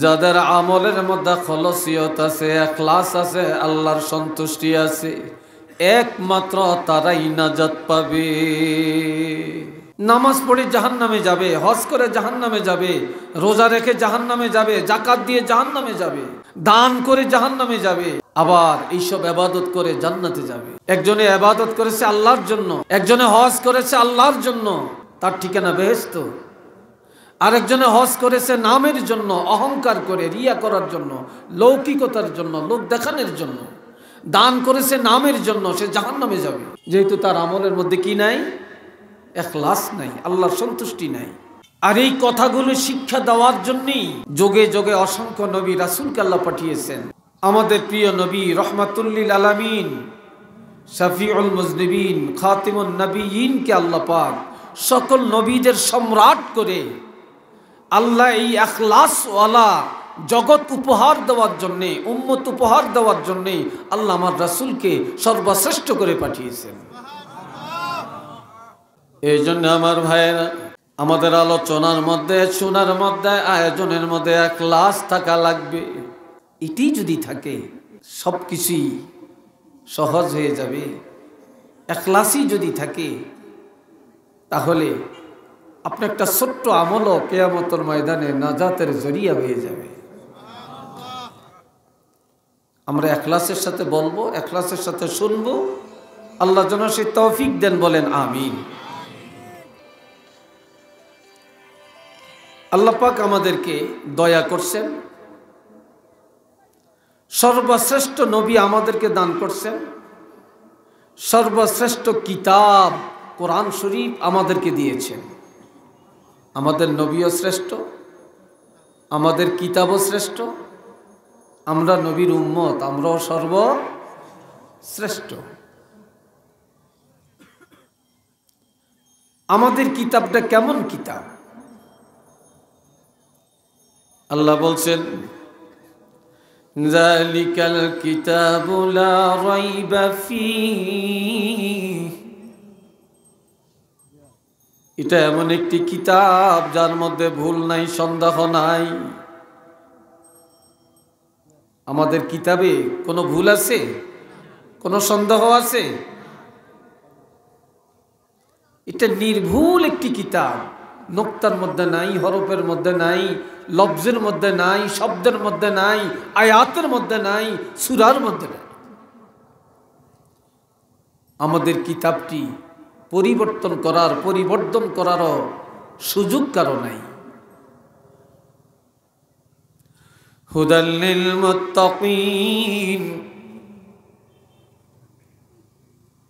যাদের আমলের মধ্যে খলসিয়ত আছে, ইখলাস আছে, আল্লাহর সন্তুষ্টি আছে, একমাত্র তারাই নাজাত পাবে। নামাজ পড়ে জাহান্নামে যাবে, হজ করে জাহান্নামে যাবে, রোজা রেখে জাহান্নামে যাবে, যাকাত দিয়ে জাহান্নামে যাবে, দান করে জাহান্নামে যাবে, আবার এইসব ইবাদত করে জান্নাতে যাবে। একজনে ইবাদত করেছে আল্লাহর জন্য, একজনে হজ করেছে আল্লাহর জন্য, তার ঠিকানা বেহেশত। আরেকজনে হজ করেছে নামের জন্য, অহংকার করে, রিয়া করার জন্য, লৌকিকতার জন্য, লোক দেখানোর জন্য। দান করেছে নামের জন্য, সে জাহান্নামে যাবে, যেহেতু তার আমলের মধ্যে কি নাই? ইখলাস নাই, আল্লাহর সন্তুষ্টি নাই। আর এই কথাগুলো শিক্ষা দেওয়ার জন্যই যোগে যোগে অসংখ্য নবী রাসূলকে আল্লাহ পাঠিয়েছেন। আমাদের প্রিয় নবী রহমাতুল্লিল আলামিন, শাফিউল মুজনিবিন, খাতিমুন নবিয়িনকে আল্লাহ পাক সকল নবীদের সম্রাট করে আল্লাহ এই ইখলাসওয়ালা জগৎ উপহার দেওয়ার জন্যে, উম্মত উপহার দেওয়ার জন্যে আল্লাহ আমার রাসূলকে সর্বশ্রেষ্ঠ করে পাঠিয়েছেন। এই জন্য আমার ভাইয়েরা, আমাদের আলোচনার মধ্যে, শোনার মধ্যে, আয়োজনের মধ্যে ইখলাস থাকা লাগবে। এটি যদি থাকে সব কিছুই সহজ হয়ে যাবে। ইখলাসই যদি থাকে তাহলে আপনার একটা ছোট্ট আমলও কিয়ামতের ময়দানে নাজাতের জরিয়া হয়ে যাবে। আমরা ইখলাসের সাথে বলবো, ইখলাসের সাথে শুনবো। আল্লাহ যেন সেই তৌফিক দেন, বলেন আমিন। আল্লাহ পাক আমাদেরকে দয়া করছেন, সর্বশ্রেষ্ঠ নবী আমাদেরকে দান করছেন, সর্বশ্রেষ্ঠ কিতাব কোরআন শরীফ আমাদেরকে দিয়েছেন। আমাদের নবীও শ্রেষ্ঠ, আমাদের কিতাবও শ্রেষ্ঠ, আমরা নবীর উম্মত, আমরাও সর্বশ্রেষ্ঠ। আমাদের কিতাবটা কেমন কিতাব? আল্লাহ বলছেন, যালিকাল কিতাবু লা রাইবা ফীহি, এটা এমন একটি কিতাব যার মধ্যে ভুল নাই, সন্দেহ নাই। আমাদের কিতাবে কোনো ভুল আছে? কোনো সন্দেহ আছে? এটা নির্ভুল একটি কিতাব, নোক্তার মধ্যে নাই, হরফের মধ্যে নাই, লফজের মধ্যে নাই, শব্দের মধ্যে নাই, আয়াতের মধ্যে নাই, সূরার মধ্যে নাই। আমাদের কিতাবটি পরিবর্তন করারও সুযোগ কারো নাই। হুদাল লিল মুত্তাকিন,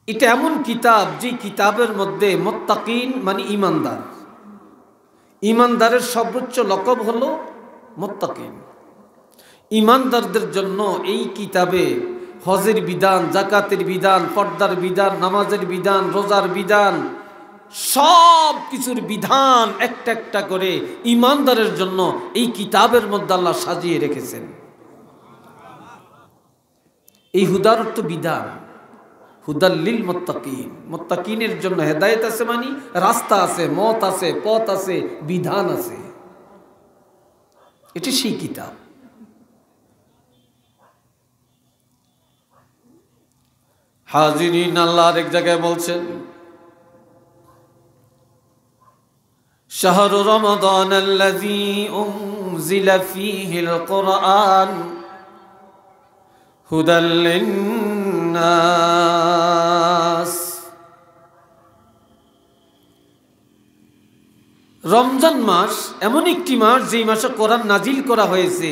এটা এমন কিতাব যে কিতাবের মধ্যে মুত্তাকিন মানে ঈমানদার, ঈমানদারের সর্বোচ্চ লকব হলো মুত্তাকিন। ঈমানদারদের জন্য এই কিতাবে হজের বিধান, যাকাতের বিধান, পর্দার বিধান, নামাজের বিধান, রোজার বিধান, সব কিছুর বিধান একটা একটা করে ঈমানদারের জন্য এই কিতাবের মধ্যে আল্লাহ সাজিয়ে রেখেছেন। এই হুদার অর্থ বিধান, হুদাল লিল মুত্তাকিন, মুত্তাকিনের জন্য হেদায়েত আছে, মানে রাস্তা আছে, মত আছে, পথ আছে, বিধান আছে। এটি সেই কিতাব। হাজিরিন, আল্লাহ আরেক জায়গায় বলছেন, শাহরু রমাদান আল্লাযী উনজিলা ফীহিল কুরআন হুদাল লিন্নাস। রমজান মাস এমন একটি মাস যেই মাসে কোরআন নাজিল করা হয়েছে,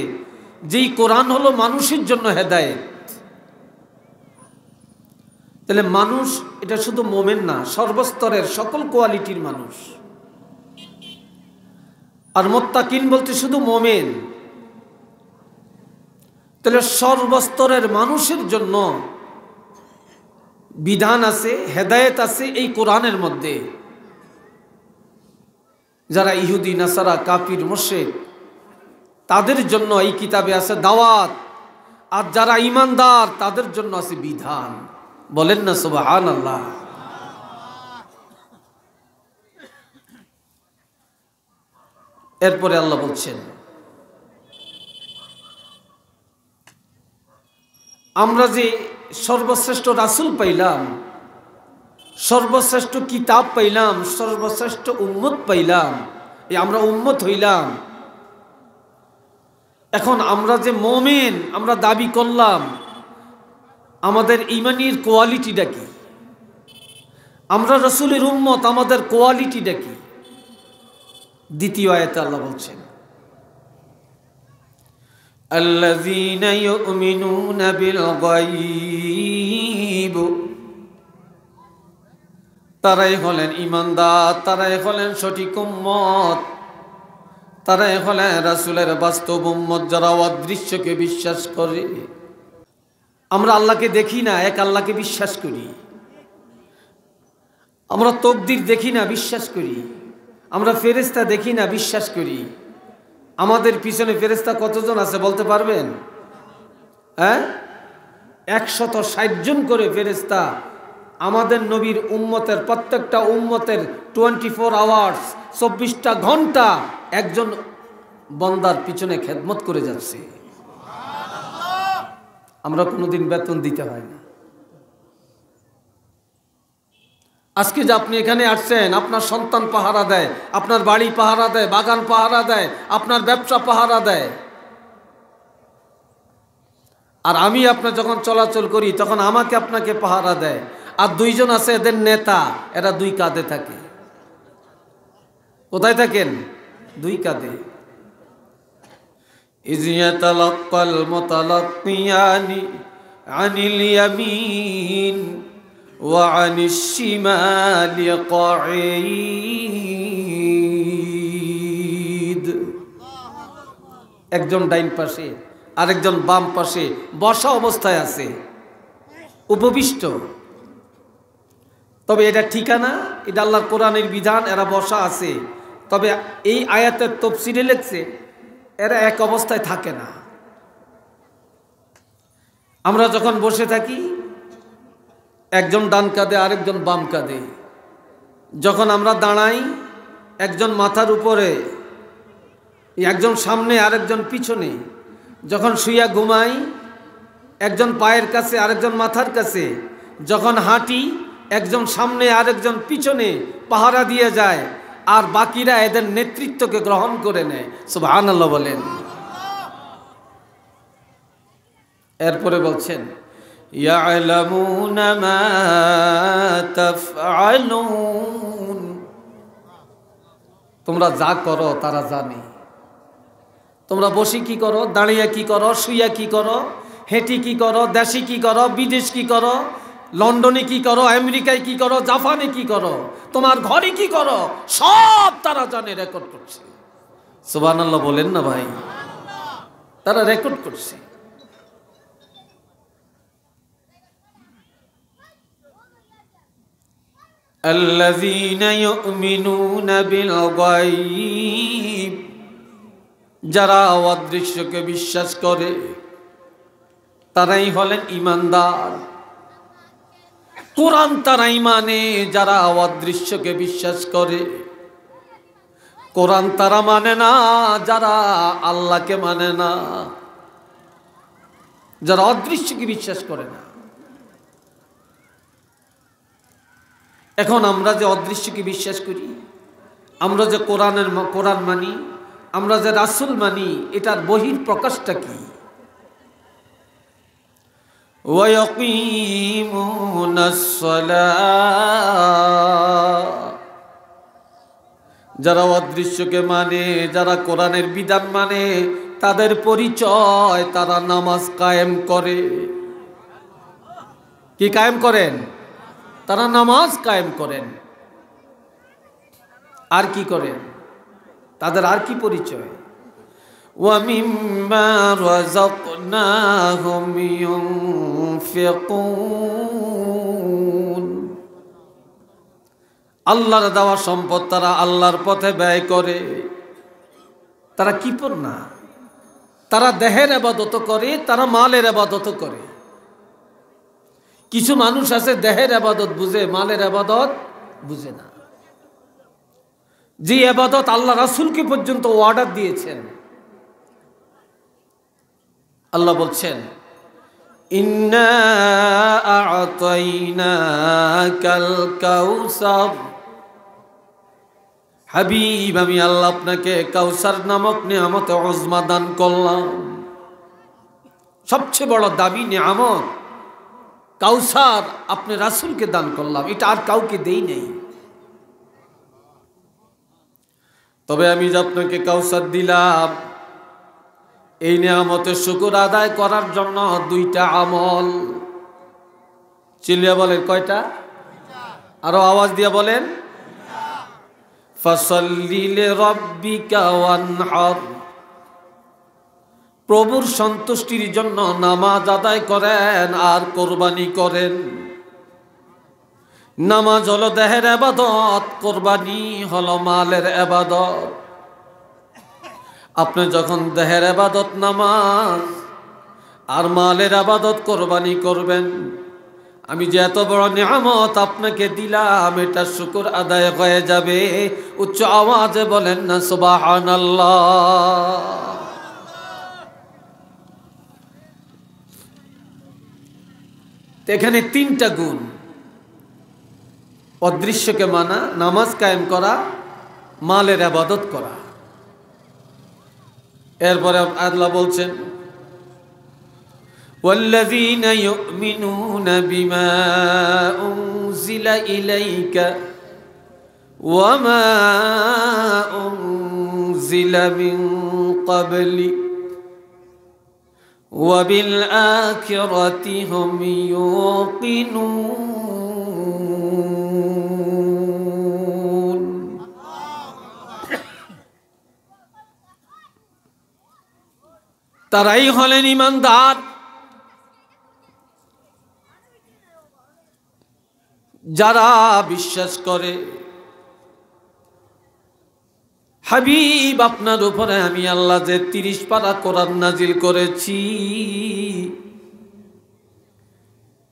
যেই কোরআন হলো মানুষের জন্য হেদায়েত। তাহলে মানুষ এটা শুধু মোমেন না, সর্বস্তরের সকল কোয়ালিটির মানুষ। আর মুত্তাকিন বলতে শুধু মোমেন। তাহলে সর্বস্তরের মানুষের জন্য বিধান আছে, হেদায়েত আছে এই কোরআনের মধ্যে। যারা ইহুদি, নাসারা, কাফির, মুশরিক, তাদের জন্য এই কিতাবে আছে দাওয়াত, আর যারা ঈমানদার তাদের জন্য আছে বিধান। বলেন না সুবহানাল্লাহ। এরপরে আল্লাহ বলছেন, আমরা যে সর্বশ্রেষ্ঠ রাসূল পাইলাম, সর্বশ্রেষ্ঠ কিতাব পাইলাম, সর্বশ্রেষ্ঠ উম্মত পাইলাম, এই আমরা উম্মত হইলাম। এখন আমরা যে মুমিন আমরা দাবি করলাম, আমাদের ঈমানের কোয়ালিটিটা কি? আমরা রাসূলের উম্মত, আমাদের কোয়ালিটিটা কি? দ্বিতীয় আয়াতে আল্লাহ বলছেন, আল্লাযীনা ইউমিনুনা বিল গায়ব, তারাই হলেন ঈমানদার, তারাই হলেন সঠিক উম্মত, তারাই হলেন রাসূলের বাস্তব উম্মত, যারা অদৃশ্যকে বিশ্বাস করে। আমরা আল্লাহকে দেখি না, এক আল্লাহকে বিশ্বাস করি। আমরা তাকদীর দেখি না, বিশ্বাস করি। আমরা ফেরেশতা দেখি না, বিশ্বাস করি। আমাদের পিছনে ফেরেশতা কতজন আছে বলতে পারবেন? 160 জন করে ফেরেশতা আমাদের নবীর উম্মতের, প্রত্যেকটা উম্মতের 24 আওয়ার্স 24টা ঘন্টা একজন বান্দার পিছনে খেদমত করে যাচ্ছে। আমরা কোনোদিন বেতন দিতে হয় না। আজকে যে আপনি এখানে আসছেন, আপনার সন্তান পাহারা দেয়, আপনার বাড়ি পাহারা দেয়, বাগান পাহারা দেয়, আপনার ব্যবসা পাহারা দেয়। আর আমি আপনার যখন চলাচল করি তখন আমাকে আপনাকে পাহারা দেয়। আর দুইজন আছে এদের নেতা, এরা দুই কাঁধে থাকে। কোথায় থাকেন? দুই কাঁধে। ইয ইয়াতালাক্কাল মুতালাক্কিয়ানি আনিল ইয়ামিন ওয়া আনিশ শিমালি ক্বাঈদ। একজন ডাইন পাশে, আরেকজন বাম পাশে বসা অবস্থায় আছে, উপবিষ্ট। তবে এটা ঠিকানা, এটা আল্লাহর কোরআনের বিধান, এরা বসা আছে। তবে এই আয়াতের তাফসীরে লেখছে এরা এক অবস্থায় থাকে না। আমরা যখন বসে থাকি একজন ডান কাঁধে, আরেকজন বাম কাঁধে। যখন আমরা দাঁড়াই একজন মাথার উপরে, একজন সামনে, আরেকজন পিছনে। যখন শুইয়া ঘুমাই একজন পায়ের কাছে, আরেকজন মাথার কাছে। যখন হাঁটি একজন সামনে, আরেকজন পিছনে পাহারা দিয়ে যায়, আর বাকিরা এদের নেতৃত্বকে গ্রহণ করে নেয়। সুবহানাল্লাহ বলেন। এরপরে বলছেন, ইয়ালামুনা মা তাফআলুন, তোমরা যা করো তারা জানে। তোমরা বসে কি করো, দাঁড়িয়ে কি করো, শুইয়া কি করো, হেঁটে কি করো, দেশে কি করো, বিদেশ কি করো, লন্ডনে কি করো, আমেরিকায় কি করো, জাপানে কি করো, তোমার ঘরে কি করো, সব তারা জানে, রেকর্ড করছে। সুবহানাল্লাহ বলেন না ভাই? তারা রেকর্ড করছে। আল্লাযীনা ইউমিনুনা বিল গায়ব, যারা অদৃশ্যকে বিশ্বাস করে তারাই হলেন ঈমানদার। কোরআন তারাই মানে যারা অদৃশ্যকে বিশ্বাস করে। কোরআন তারা মানে না যারা আল্লাহকে মানে না, যারা অদৃশ্যকে বিশ্বাস করে না। এখন আমরা যে অদৃশ্যকে বিশ্বাস করি, আমরা যে কোরআন মানি, আমরা যে রাসূল মানি, এটার বহির প্রকাশটা কি? ওয়া ইয়াকিমুনাস সালাহ, যারা অদৃশ্যকে মানে, যারা কোরআনের বিধান মানে, তাদের পরিচয় তারা নামাজ কায়েম করে। কি কায়েম করেন? তারা নামাজ কায়েম করেন। আর কি করেন? তাদের আর কি পরিচয়? ওয়া মিম্মা রাযাকনাহুম ইউনফিকুন, আল্লাহর দেওয়া সম্পদ তারা আল্লাহর পথে ব্যয় করে। তারা কি পর না, তারা দেহের ইবাদত করে, তারা মালের ইবাদত করে। কিছু মানুষ আছে দেহের ইবাদত বুঝে, মালের ইবাদত বুঝে না। যে ইবাদত আল্লাহ রাসূলকে পর্যন্ত অর্ডার দিয়েছেন। আল্লাহ বলছেন, ইন্না আ'তাইনাকাল কাউসার, হাবিব আমি আল্লাহ আপনাকে কাউসার নামক নিয়ামতে উজমা দান করলাম। সবচেয়ে বড় দাবি নিয়ামত কাউসার আপনি রাসূলকে দান করলাম, এটা আর কাউকে দেই নেই। তবে আমি যে আপনাকে কাউসার দিলাম, এই নিয়ামতের শুকর আদায় করার জন্য দুইটা আমল। চিল্লিয়া বলেন কয়টা? আরো আওয়াজ দিয়ে বলেন। ফাসাল্লি লিরাব্বিকা ওয়ানহার, প্রভুর সন্তুষ্টির জন্য নামাজ আদায় করেন আর কোরবানি করেন। নামাজ হলো দেহের ইবাদত, কোরবানি হলো মালের ইবাদত। আপনি যখন দেহের ইবাদত নামাজ আর মালের ইবাদত কোরবানি করবেন, আমি যে এত বড় নিয়ামত আপনাকে দিলাম এটা শুকর আদায় হয়ে যাবে। উচ্চ আওয়াজে বলেন না সুবহানাল্লাহ। এখানে তিনটা গুণ, অদৃশ্যকে মানা, নামাজ কায়েম করা, মালের ইবাদত করা। এরপরে আল্লাহ বলছেন والذين يؤمنون بما أنزل إليك وما أنزل من قبلك وبالآخرة هم يوقنون। তারাই হলেন ঈমানদার যারা বিশ্বাস করে হাবিব আপনার উপরে আমি আল্লাহ যে 30 পারা কোরআন নাজিল করেছি,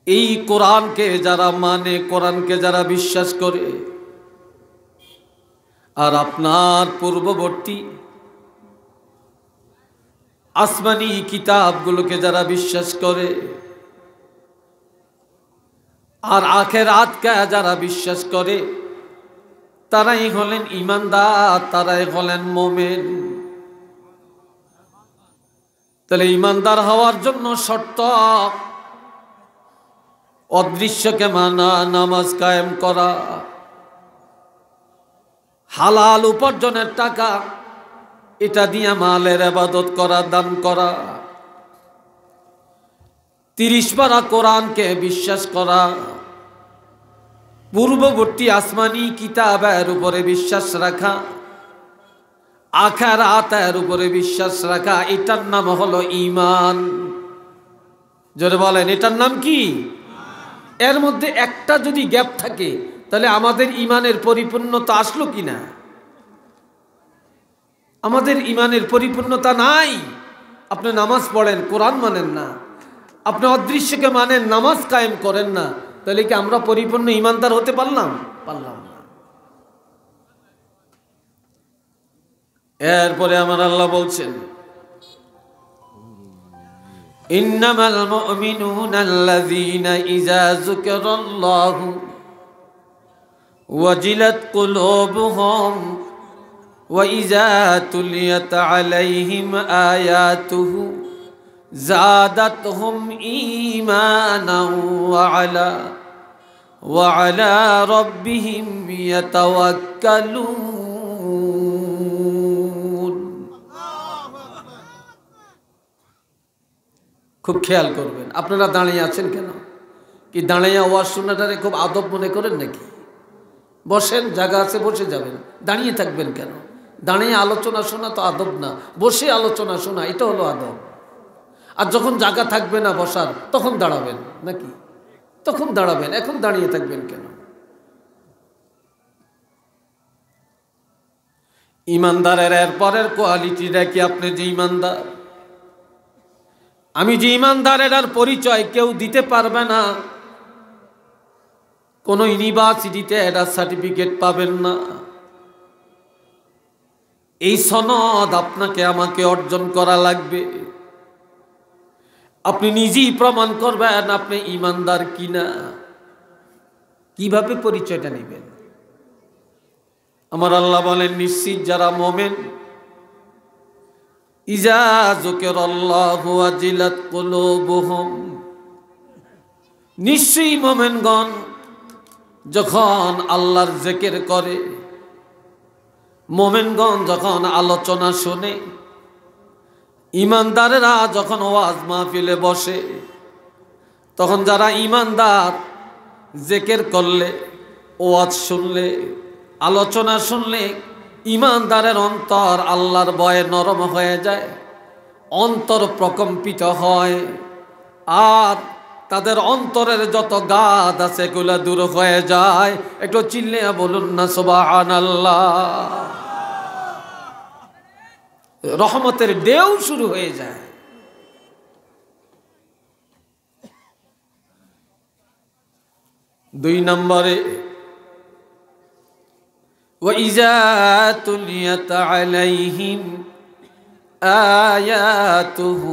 এই কোরআনকে যারা মানে, কোরআনকে যারা বিশ্বাস করে, আর আপনার পূর্ববর্তী আসমানি কিতাবগুলোকে যারা বিশ্বাস করে, আর আখিরাতকে যারা বিশ্বাস করে, তারাই হলেন ঈমানদার, তারাই হলেন মুমিন। তাহলে ঈমানদার হওয়ার জন্য শর্ত অদৃশ্যকে মানা, নামাজ কায়েম করা, হালাল উপার্জনের টাকা এটা দিয়ে মালের ইবাদত করা, দান করা, 30 পারা কোরআনকে বিশ্বাস করা, পূর্ববর্তী আসমানি কিতাবের উপরে বিশ্বাস রাখা, আখিরাতের উপরে বিশ্বাস রাখা, এটার নাম হলো ঈমান। জোরে বলেন, এটার নাম কি? এর মধ্যে একটা যদি গ্যাপ থাকে তাহলে আমাদের ঈমানের পরিপূর্ণতা আসলো কিনা? আমাদের ঈমানের পরিপূর্ণতা নাই। আপনি নামাজ পড়েন, কোরআন মানেন না, আপনি অদৃশ্যকে মানেন, নামাজ কায়েম করেন না, তাহলে কি আমরা পরিপূর্ণ ঈমানদার হতে পারলাম না? এরপরে আমার আল্লাহ বলছেন ইন্নামাল মুমিনুনা আল্লাযীনা ইযা যুকিরাল্লাহু ওয়াজিলাত কুলুবুহুম ওয়া ইযা তুলিয়াত আলাইহিম আয়াতুহু زادتهم إيمانا وعلى ربهم يتوكلون। খুব খেয়াল করবেন। আপনারা দাঁড়িয়ে আছেন কেন? কি দাঁড়িয়ে ওয়াজ শোনাটারে খুব আদব মনে করেন নাকি? বসেন, জায়গা আছে বসে যাবেন, দাঁড়িয়ে থাকবেন কেন? দাঁড়িয়ে আলোচনা শোনা তো আদব না, বসে আলোচনা শোনা এটা হলো আদব। আর যখন জায়গা থাকবে না বসার, তখন দাঁড়াবেন নাকি? তখন দাঁড়াবেন, এখন দাঁড়িয়ে থাকবেন কেন? ঈমানদারের এরপরের কোয়ালিটিটা কি? আপনি যে ঈমানদার, আমি যে ঈমানদারের আর পরিচয় কেউ দিতে পারবে না। কোন ইউনিভার্সিটিতে এটা সার্টিফিকেট পাবেন না। এই সনদ আপনাকে আমাকে অর্জন করা লাগবে। আপনি নিজেই প্রমাণ করবেন আপনি ইমানদার কিনা। কিভাবে পরিচয়টা নেবেন? আমার আল্লাহ বলেন, নিশ্চিত যারা মোমেন, ইজা যুকিরাল্লাহু ওয়াজিলাত কুলুবুহুম, নিশ্চয়ই মোমেনগণ যখন আল্লাহর জিকির করে, মোমেনগণ যখন আলোচনা শুনে, ইমানদারেরা যখন ওয়াজ মাহফিলে বসে, তখন যারা ইমানদার জিকির করলে, ওয়াজ শুনলে, আলোচনা শুনলে, ইমানদারের অন্তর আল্লাহর ভয়ে নরম হয়ে যায়, অন্তর প্রকম্পিত হয়, আর তাদের অন্তরের যত গাদ আছে এগুলো দূর হয়ে যায়। একটু চিল্লিয়ে বলুন না সুবহানাল্লাহ। রহমতের ঢেউ শুরু হয়ে যায়। দুই নম্বরে, وَإِذَا تُلِيَتْ عَلَيْهِمْ آيَاتُهُ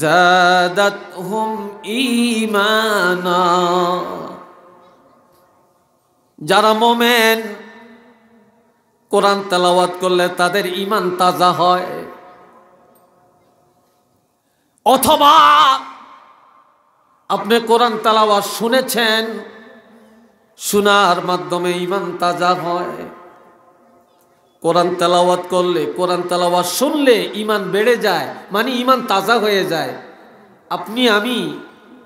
زَادَتْهُمْ إِيمَانًا, যারা মোমেন কোরআন তেলাওয়াত করলে তাদের ঈমান তাজা হয়। অথবা আপনি কোরআন তেলাওয়াত শুনেছেন, শোনার মাধ্যমে ঈমান তাজা হয়। কোরআন তেলাওয়াত করলে, কোরআন তেলাওয়াত শুনলে ঈমান বেড়ে যায়, মানে ঈমান তাজা হয়ে যায়। আপনি আমি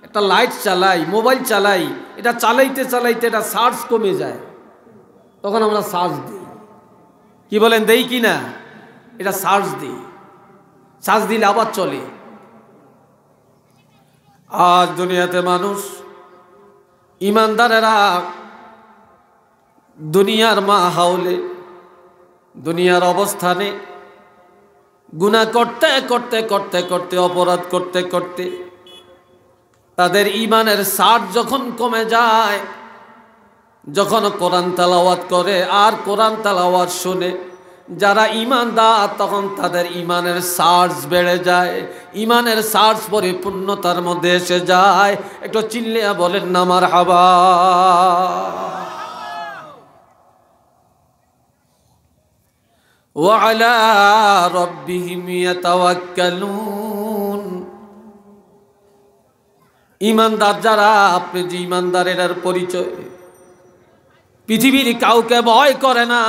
একটা লাইট চালাই, মোবাইল চালাই, এটা চালাইতে চালাইতে এটা চার্জ কমে যায়, তখন আমরা চার্জ দিই। কি বলেন, দেই কি না? এটা চার্জ দিই, চার্জ দিলে আবার চলে। আজ দুনিয়াতে মানুষ, ইমানদারেরা দুনিয়ার মাহৌলে, দুনিয়ার অবস্থানে গুনাহ করতে করতে করতে করতে, অপরাধ করতে করতে তাদের ঈমানের সার যখন কমে যায়, যখন কোরআন তেলাওয়াত করে আর কোরআন তেলাওয়াত শুনে যারা ঈমানদার, তখন তাদের ঈমানের সার্জ বেড়ে যায়, ঈমানের সার্জ পরিপূর্ণতার মধ্যে এসে যায়। একটু চিল্লিয়া বলেন না মারহাবা। ওয়া আলা রাব্বিহিম ইয়াতাওয়াক্কালুন, ঈমানদার যারা, আপনি যে ঈমানদারের পরিচয়, পৃথিবীর কাউকে ভয় করে না,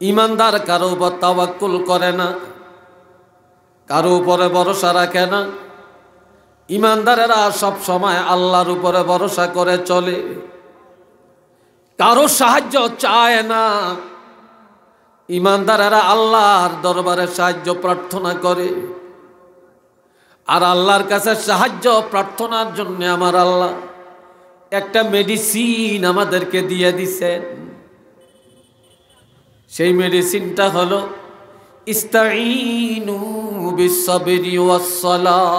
ঈমানদার কারো উপর তাওয়াক্কুল করে না, কারো উপরে ভরসা রাখে না। ঈমানদারেরা সব সময় আল্লাহর উপরে ভরসা করে চলে, কারো সাহায্য চায় না। ঈমানদারেরা আল্লাহর দরবারে সাহায্য প্রার্থনা করে, আর আল্লাহর কাছে সাহায্য প্রার্থনার জন্য আমার আল্লাহ একটা মেডিসিন আমাদেরকে দিয়ে দিছেন। সেই মেডিসিনটা হলো ইস্তাঈনু বিসসাবরি ওয়াসসালাহ,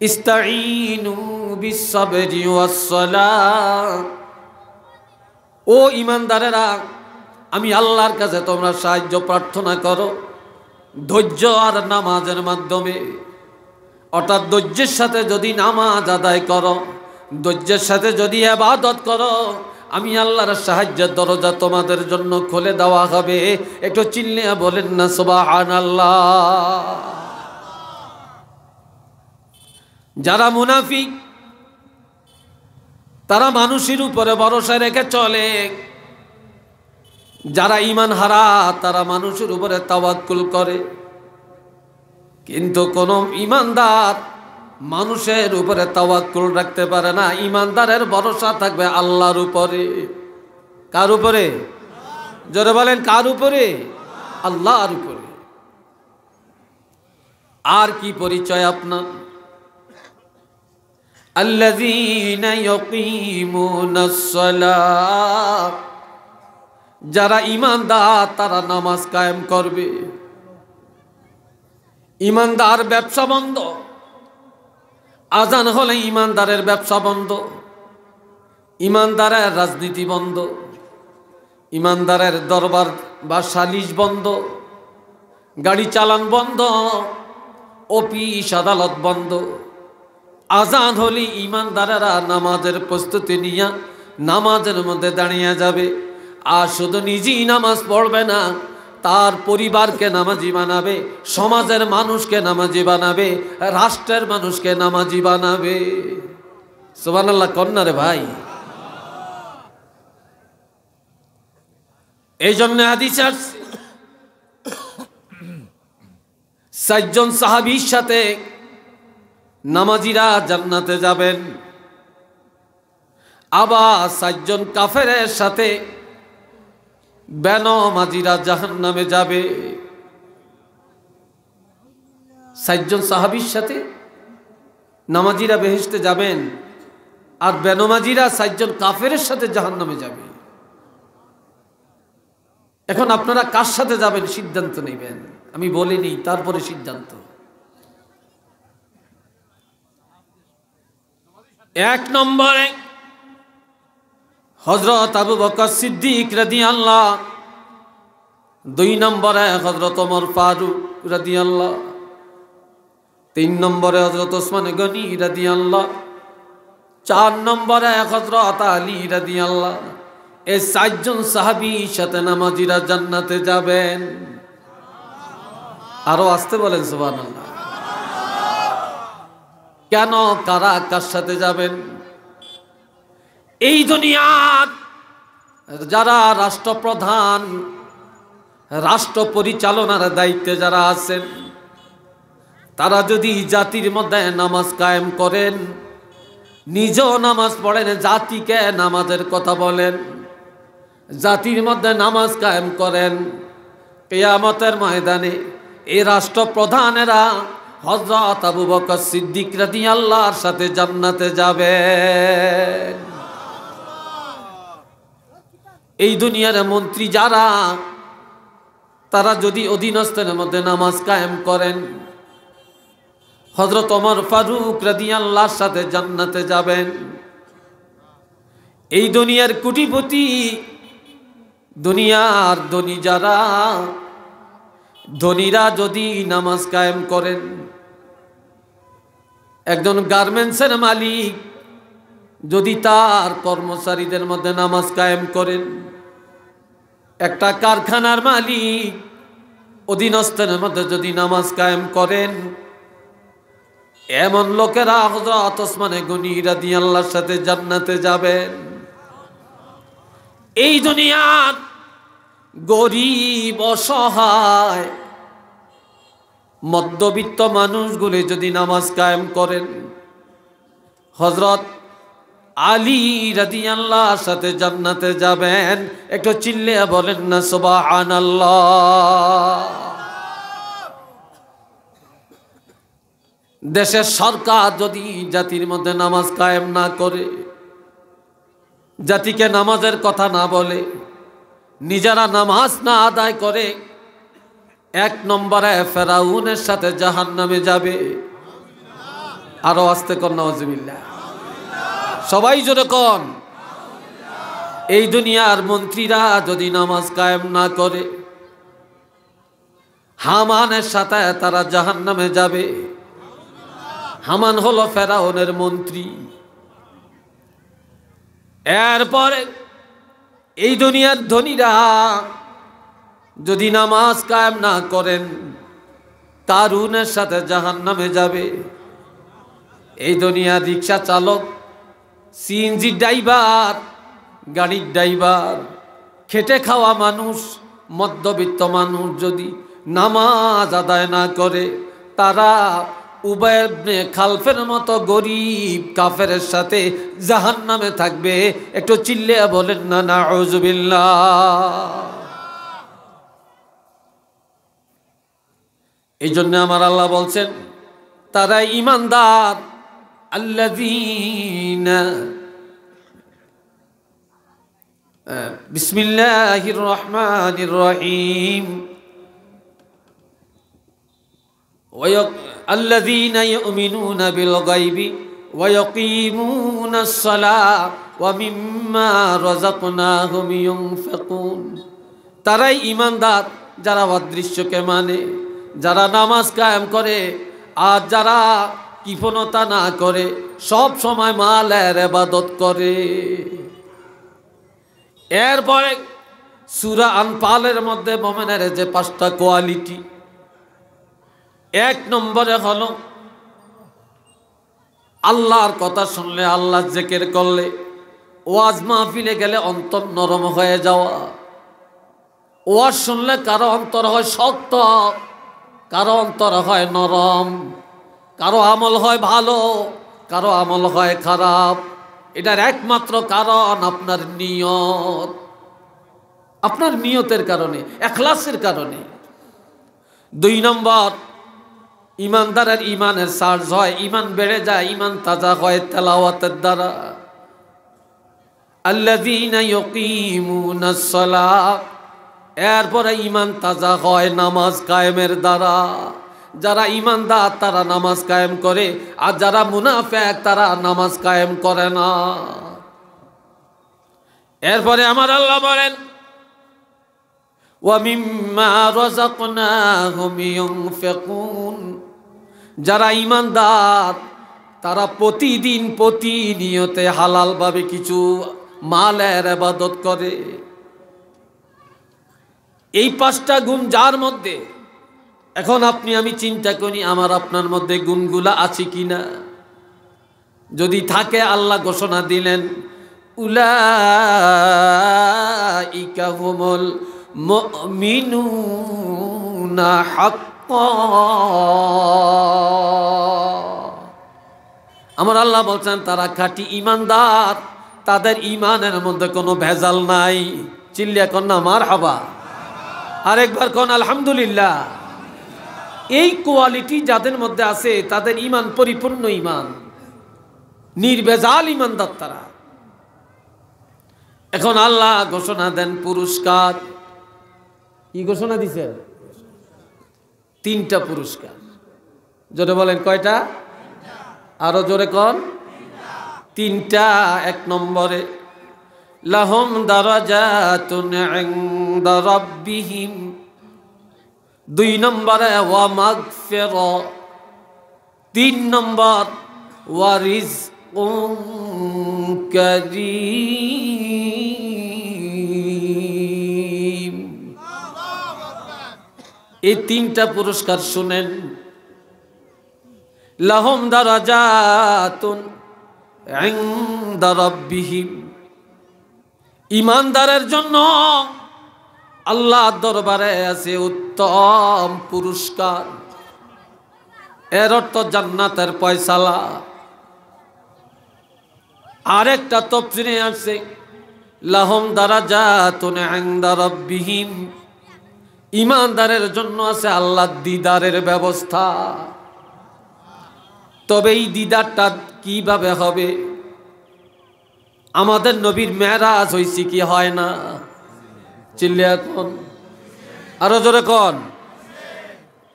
ইস্তাঈনু বিসসাবরি ওয়াসসালাহ। ও ঈমানদারেরা, আমি আল্লাহর কাছে তোমরা সাহায্য প্রার্থনা করো ধৈর্য আর নামাজের মাধ্যমে। অর্থাৎ ধৈর্যের সাথে যদি নামাজ আদায় করো, ধৈর্যের সাথে যদি ইবাদত করো, আমি আল্লাহর সাহায্যের দরজা তোমাদের জন্য খুলে দেওয়া হবে। একটু চিল্লিয়া বলেন না সুবহানাল্লাহ। যারা মুনাফিক, তারা মানুষের উপরে ভরসা রেখে চলে। যারা ঈমান হারা, তারা মানুষের উপরে তাওয়াক্কুল করে। কিন্তু কোন ঈমানদার মানুষের উপরে তাওয়াক্কুল রাখতে পারে না। ঈমানদারের ভরসা থাকবে আল্লাহর উপরে। কার উপরে? জোরে বলেন, কার উপরে? আল্লাহর উপরে। আর কি পরিচয় আপনার? আল্লাযীনা ইয়াকিমুনাস সালাহ, যারা ঈমানদার তারা নামাজ কায়েম করবে। ঈমানদার ব্যবসা বন্ধ, আজান হলে ঈমানদারের ব্যবসা বন্ধ, ঈমানদারের রাজনীতি বন্ধ, ঈমানদারের দরবার বা সালিশ বন্ধ, গাড়ি চালান বন্ধ, অফিস আদালত বন্ধ। আজান হলে ইমানদারেরা নামাজের প্রস্তুতি নিয়ে নামাজের মধ্যে দাঁড়িয়ে যাবে। আর শুধু নিজেই নামাজ পড়বে না, তার পরিবারকে নামাজি বানাবে, সমাজের মানুষকে নামাজি বানাবে, রাষ্ট্রের মানুষকে নামাজি বানাবে। সুবহানাল্লাহ কন্যা রে ভাই। এই জন্য হাদিসে আসছে, 4 জন সাহাবীর সাথে নামাজিরা জান্নাতে যাবেন, আবার 4 জন কাফেরের সাথে বেনামাজিরা জাহান্নামে যাবে। 4 জন সাহাবীর সাথে নামাজিরা বেহেশতে যাবেন, আর বেনামাজিরা 4 জন কাফেরের সাথে জাহান্নামে যাবে। এখন আপনারা কার সাথে যাবেন সিদ্ধান্ত নেবেন, আমি বলিনি, তারপরে সিদ্ধান্ত। 1 নম্বরে হযরত আবু বকর সিদ্দিক রাদিয়াল্লাহু, 2 নম্বরে হযরত ওমর ফারুক রাদিয়াল্লাহু, 3 নম্বরে হযরত ওসমান গনি রাদিয়াল্লাহু, 4 নম্বরে হযরত আলী রাদিয়াল্লাহু। এই 4 জন সাহাবীর সাথে নামাজিরা জান্নাতে যাবেন। আরো আসতে বলেন সুবহানাল্লাহ। কেন, কারা কার সাথে যাবেন? এই দুনিয়ার যারা রাষ্ট্রপ্রধান, রাষ্ট্র পরিচালনার দায়িত্বে যারা আছেন, তারা যদি জাতির মধ্যে নামাজ কায়েম করেন, নিজেও নামাজ পড়েন, জাতিকে নামাজের কথা বলেন, জাতির মধ্যে নামাজ কায়েম করেন, কিয়ামতের ময়দানে এই রাষ্ট্রপ্রধানেরা হযরত আবু বকর সিদ্দিক রাদিয়াল্লাহুর সাথে জান্নাতে যাবেন। এই দুনিয়ার মন্ত্রী যারা, তারা যদি অধীনস্থের মধ্যে নামাজ কায়েম করেন, হযরত ওমর ফারুক রাদিয়াল্লাহুর সাথে জান্নাতে যাবেন। এই দুনিয়ার কোটিপতি, দুনিয়ার ধনী যারা, ধনীরা যদি নামাজ কায়েম করেন, একজন গার্মেন্টসের মালিক যদি তার কর্মচারীদের মধ্যে নামাজ কায়েম করেন, একটা কারখানার মালিক অধীনস্থের মধ্যে যদি নামাজ কায়েম করেন, এমন লোকেরা হযরত ওসমান গনি রাদিয়াল্লাহুর সাথে জান্নাতে যাবেন। এই দুনিয়ার গরিব, অসহায়, মধ্যবিত্ত মানুষগুলি যদি নামাজ কায়েম করেন, হযরত আলী রাদিয়াল্লাহুর সাথে জান্নাতে যাবেন। একটু চিল্লিয়ে বলেন না সুবহানাল্লাহ। দেশের সরকার যদি জাতির মধ্যে নামাজ কায়েম না করে, জাতিকে নামাজের কথা না বলে, নিজেরা নামাজ না আদায় করে, 1 নম্বরে ফেরাউনের সাথে জাহান্নামে যাবে। আরো আস্তে কর নাউজুবিল্লাহ, সবাই জোরে কন। এই দুনিয়ার মন্ত্রীরা যদি নামাজ কায়েম না করে, হামানের সাথে তারা জাহান্নামে যাবে। হামান হলো ফেরাউনের মন্ত্রী। এরপরে এই দুনিয়ার ধনীরা যদি নামাজ কায়েম না করেন, কারুনের সাথে জাহান্নামে যাবে। এই দুনিয়ার রিক্সা চালক, সিএনজি ড্রাইভার, গাড়ির ড্রাইভার, খেটে খাওয়া মানুষ, মধ্যবিত্ত মানুষ যদি নামাজ আদায় না করে, তারা উবাই ইবনে খালফের মতো গরিব কাফেরের সাথে জাহান্নামে থাকবে। একটু চিল্লিয়ে বলেন না নাউজুবিল্লাহ। এই জন্য আমার আল্লাহ বলছেন, তারা ঈমানদার, আল্লাযীনা, বিসমিল্লাহির রহমানির রহিম, الذين يؤمنون بالغيب ويقيمون الصلاة ومما رزقناهم ينفقون। তারাই ঈমানদার যারা অদৃশ্যকে মানে, যারা নামাজ কায়েম করে আর যারা কৃপণতা না করে সব সময় মালের ইবাদত করে। এরপরে সূরা আনফালের মধ্যে মুমিনের যে 5টা কোয়ালিটি, 1 নম্বরে হলো আল্লাহর কথা শুনলে, আল্লাহ জিকির করলে, ওয়াজ মাহফিলে গেলে অন্তর নরম হয়ে যাওয়া। ওয়াজ শুনলে কারো অন্তর হয় শক্ত, কারো অন্তর হয় নরম, কারো আমল হয় ভালো, কারো আমল হয় খারাপ। এটার একমাত্র কারণ আপনার নিয়ত, আপনার নিয়তের কারণে, ইখলাসের কারণে। 2 নম্বর, ইমানদারের ইমানের চার্জ হয়, ইমান বেড়ে যায়, ইমান তাজা হয় তেলাওয়াতের দ্বারা। আল্লাযীনা ইউকিমুনাস সালাত, এরপরে ইমান তাজা হয় নামাজ কায়েমের দ্বারা। যারা ইমানদার তারা নামাজ কায়েম করে, আর যারা মুনাফিক তারা নামাজ কায়েম করে না। এরপরে আমার আল্লাহ বলেন ওয়া মিম্মা রাযাকনাহুম ইউনফিকুন, যারা ইমানদার তারা প্রতিদিন প্রতিনিয়তে হালালভাবে কিছু মালের ইবাদত করে। এই 5টা গুণ যার মধ্যে, এখন আপনি আমি চিন্তা করি আমার আপনার মধ্যে গুণগুলা আছে কিনা। যদি থাকে আল্লাহ ঘোষণা দিলেন উলাইকা হুমুল মুমিনুনা হাক্কান। আমার আল্লাহ বলছেন তারা খাঁটি ইমানদার, তাদের ইমানের মধ্যে কোনো ভেজাল নাই। চিল্লিয়া কন্যা মারহাবা, আরেকবার কোন আলহামদুলিল্লাহ। এই কোয়ালিটি যাদের মধ্যে আছে তাদের ইমান পরিপূর্ণ ইমান, নির্ভেজাল ইমানদার তারা। এখন আল্লাহ ঘোষণা দেন পুরস্কার। কি ঘোষণা দিছেন? 3টা পুরস্কার। জোরে বলেন কয়টা? আরো জোরে কোন? 3টা। 1 নম্বরে লাহুম দারাজাতুন ইনদা রাব্বিহিম, 2 নম্বরে ওয়া মাগফিরা, 3 নম্বর ওয়া রিজকুন কারীম। এই 3টা পুরস্কার শুনেন। লাহুম দারাজাতুন ইনদা রাব্বিহিম, ইমানদারের জন্য আল্লাহর দরবারে আছে উত্তম পুরস্কার। এর অর্থ জান্নাতের ফয়সালা। আরেকটা তাফসীরে আছে লাহুম দারাজাতুন ইনদা রাব্বিহিম, ইমানদারের জন্য আছে আল্লাহর দিদারের ব্যবস্থা। তবে এই দিদারটা কিভাবে হবে? আমাদের নবীর মেরাজ হইছে কি হয় না? চিল্লিয়া কোন, আরো জোরে কোন।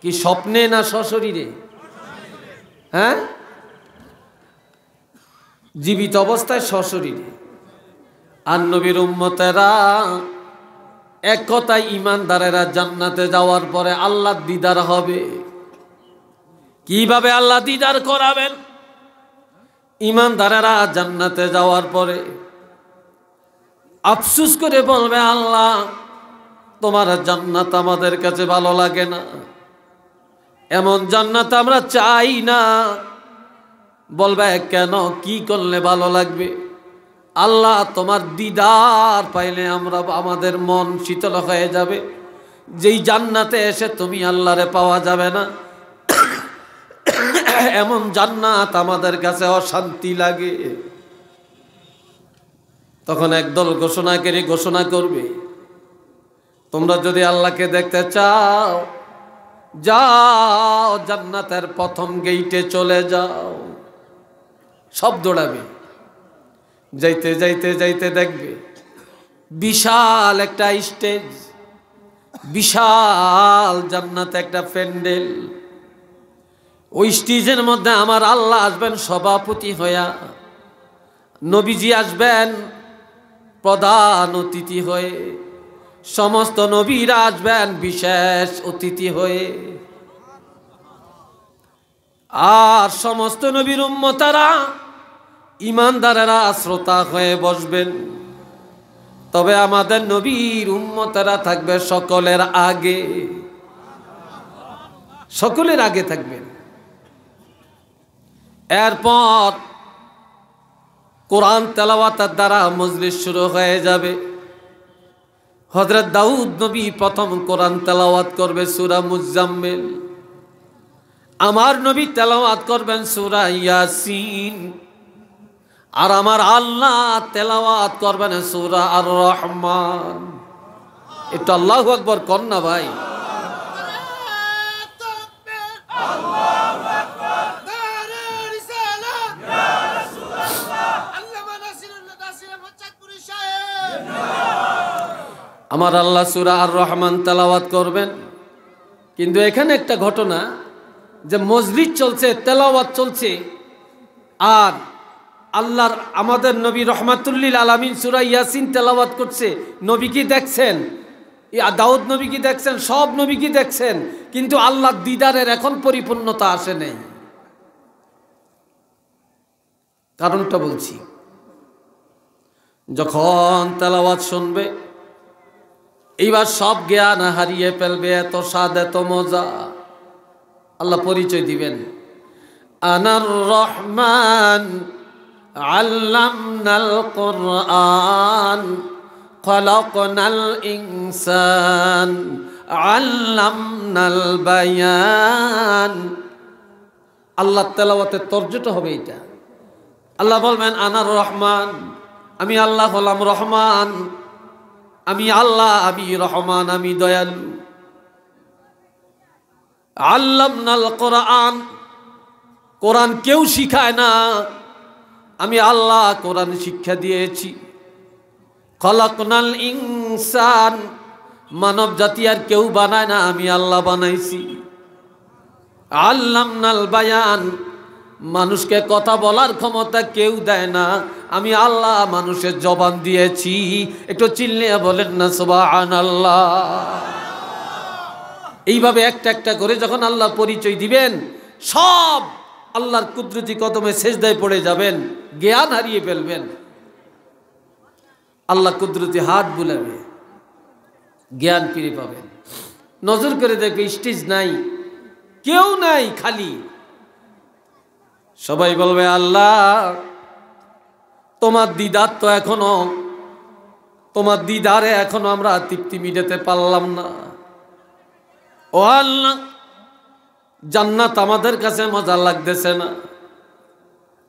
কি স্বপ্নে না সশরীরে? হ্যাঁ, জীবিত অবস্থায় সশরীরে। আর নবীর উম্মতেরা এক কথায় ইমানদারেরা জান্নাতে যাওয়ার পরে আল্লাহ দিদার হবে। কিভাবে আল্লাহ দিদার করাবেন? ইমানদারেরা জান্নাতে যাওয়ার পরে আফসোস করে বলবে আল্লাহ তোমার জান্নাত আমাদের কাছে ভালো লাগে না, এমন জান্নাত আমরা চাই না। বলবে কেন, কি করলে ভালো লাগবে? আল্লাহ তোমার দিদার পাইলে আমরা, আমাদের মন শীতল হয়ে যাবে। যেই জান্নাতে এসে তুমি আল্লাহরে পাওয়া যাবে না, এমন জান্নাত আমাদের কাছে অশান্তি লাগে। তখন একদল ঘোষণাকারী ঘোষণা করবে তোমরা যদি আল্লাহকে দেখতে চাও, যাও জান্নাতের প্রথম গেইটে চলে যাও। সব দৌড়াবে, যাইতে যাইতে যাইতে দেখবে বিশাল একটা স্টেজ, বিশাল জান্নাতে একটা প্যান্ডেল। ওই স্টেজের মধ্যে আমার আল্লাহ আসবেন সভাপতি হইয়া, নবীজি আসবেন প্রধান অতিথি হয়ে, সমস্ত নবীরা আসবেন বিশেষ অতিথি হয়ে। আর সমস্ত নবীর উম্মতারা ঈমানদারেরা শ্রোতা হয়ে বসবেন। তবে আমাদের নবীর উম্মতেরা থাকবে সকলের আগে, সকলের আগে থাকবেন। এরপর কোরআন তেলাওয়াতের দ্বারা মজলিস শুরু হয়ে যাবে। হযরত দাউদ নবী প্রথম কোরআন তেলাওয়াত করবে সূরা মুজাম্মিল। আমার নবী তেলাওয়াত করবেন সূরা ইয়াসিন। আর আমার আল্লাহ তেলাওয়াত করবেন সূরা আর রহমান। একটু আল্লাহু আকবার কর না ভাই। আমার আল্লাহ সূরা আর রহমান তেলাওয়াত করবেন। কিন্তু এখানে একটা ঘটনা, যে মজলিস চলছে, তেলাওয়াত চলছে, আর আল্লাহর আমাদের নবী রহমাতুল্লিল আলামিন সূরা ইয়াসিন তেলাওয়াত করছে। নবী কি দেখছেন? দাউদ নবী কি দেখছেন? সব নবী কি দেখছেন? কিন্তু আল্লাহর দিদারের এখন পরিপূর্ণতা আসে নাই। কারণটা বলছি, যখন তেলাওয়াত শুনবে এইবার সব জ্ঞান হারিয়ে ফেলবে। এত স্বাদ, এত মজা। আল্লাহ পরিচয় দিবেন, আনার রহমান আল্লামনাল কুরআন খলাকনাল ইনসান আল্লামনাল বায়ান। আল্লাহ তেলাওয়াতের তর্জটা হবে এটা। আল্লাহ বলবেন আনার রহমান, আমি আল্লাহ হলাম রহমান, আমি আল্লাহ, আমি রহমান, আমি দয়ালু। আল্লামনাল কোরআন, কোরআন কেউ শিখায় না, আমি আল্লাহ কোরআন শিক্ষা দিয়েছি। খলাকনাল ইনসান, মানব জাতি আর কেউ বানায় না, আমি আল্লাহ বানাইছি। আল্লামনাল বায়ান, মানুষকে কথা বলার ক্ষমতা কেউ দেয় না, আমি আল্লাহ মানুষের জবান দিয়েছি। একটু চিল্লিয়ে বলেন না সুবহানাল্লাহ। এইভাবে একটা একটা করে যখন আল্লাহ পরিচয় দিবেন, সব আল্লাহর কুদরতি কদমে সেজদায় পড়ে যাবেন, জ্ঞান হারিয়ে ফেলবেন। আল্লাহ কুদরতি হাত বুলাবে, জ্ঞান ফিরে পাবেন। নজর করে দেখবে স্টেজ নাই, কেউ নাই, খালি। সবাই বলবে আল্লাহ তোমার দিদার তো এখনো, তোমার দিদারে এখনো আমরা তৃপ্তি মিটাতে পারলাম না। ও আল্লাহ, জান্নাত আমাদের কাছে মজা লাগতেছে না।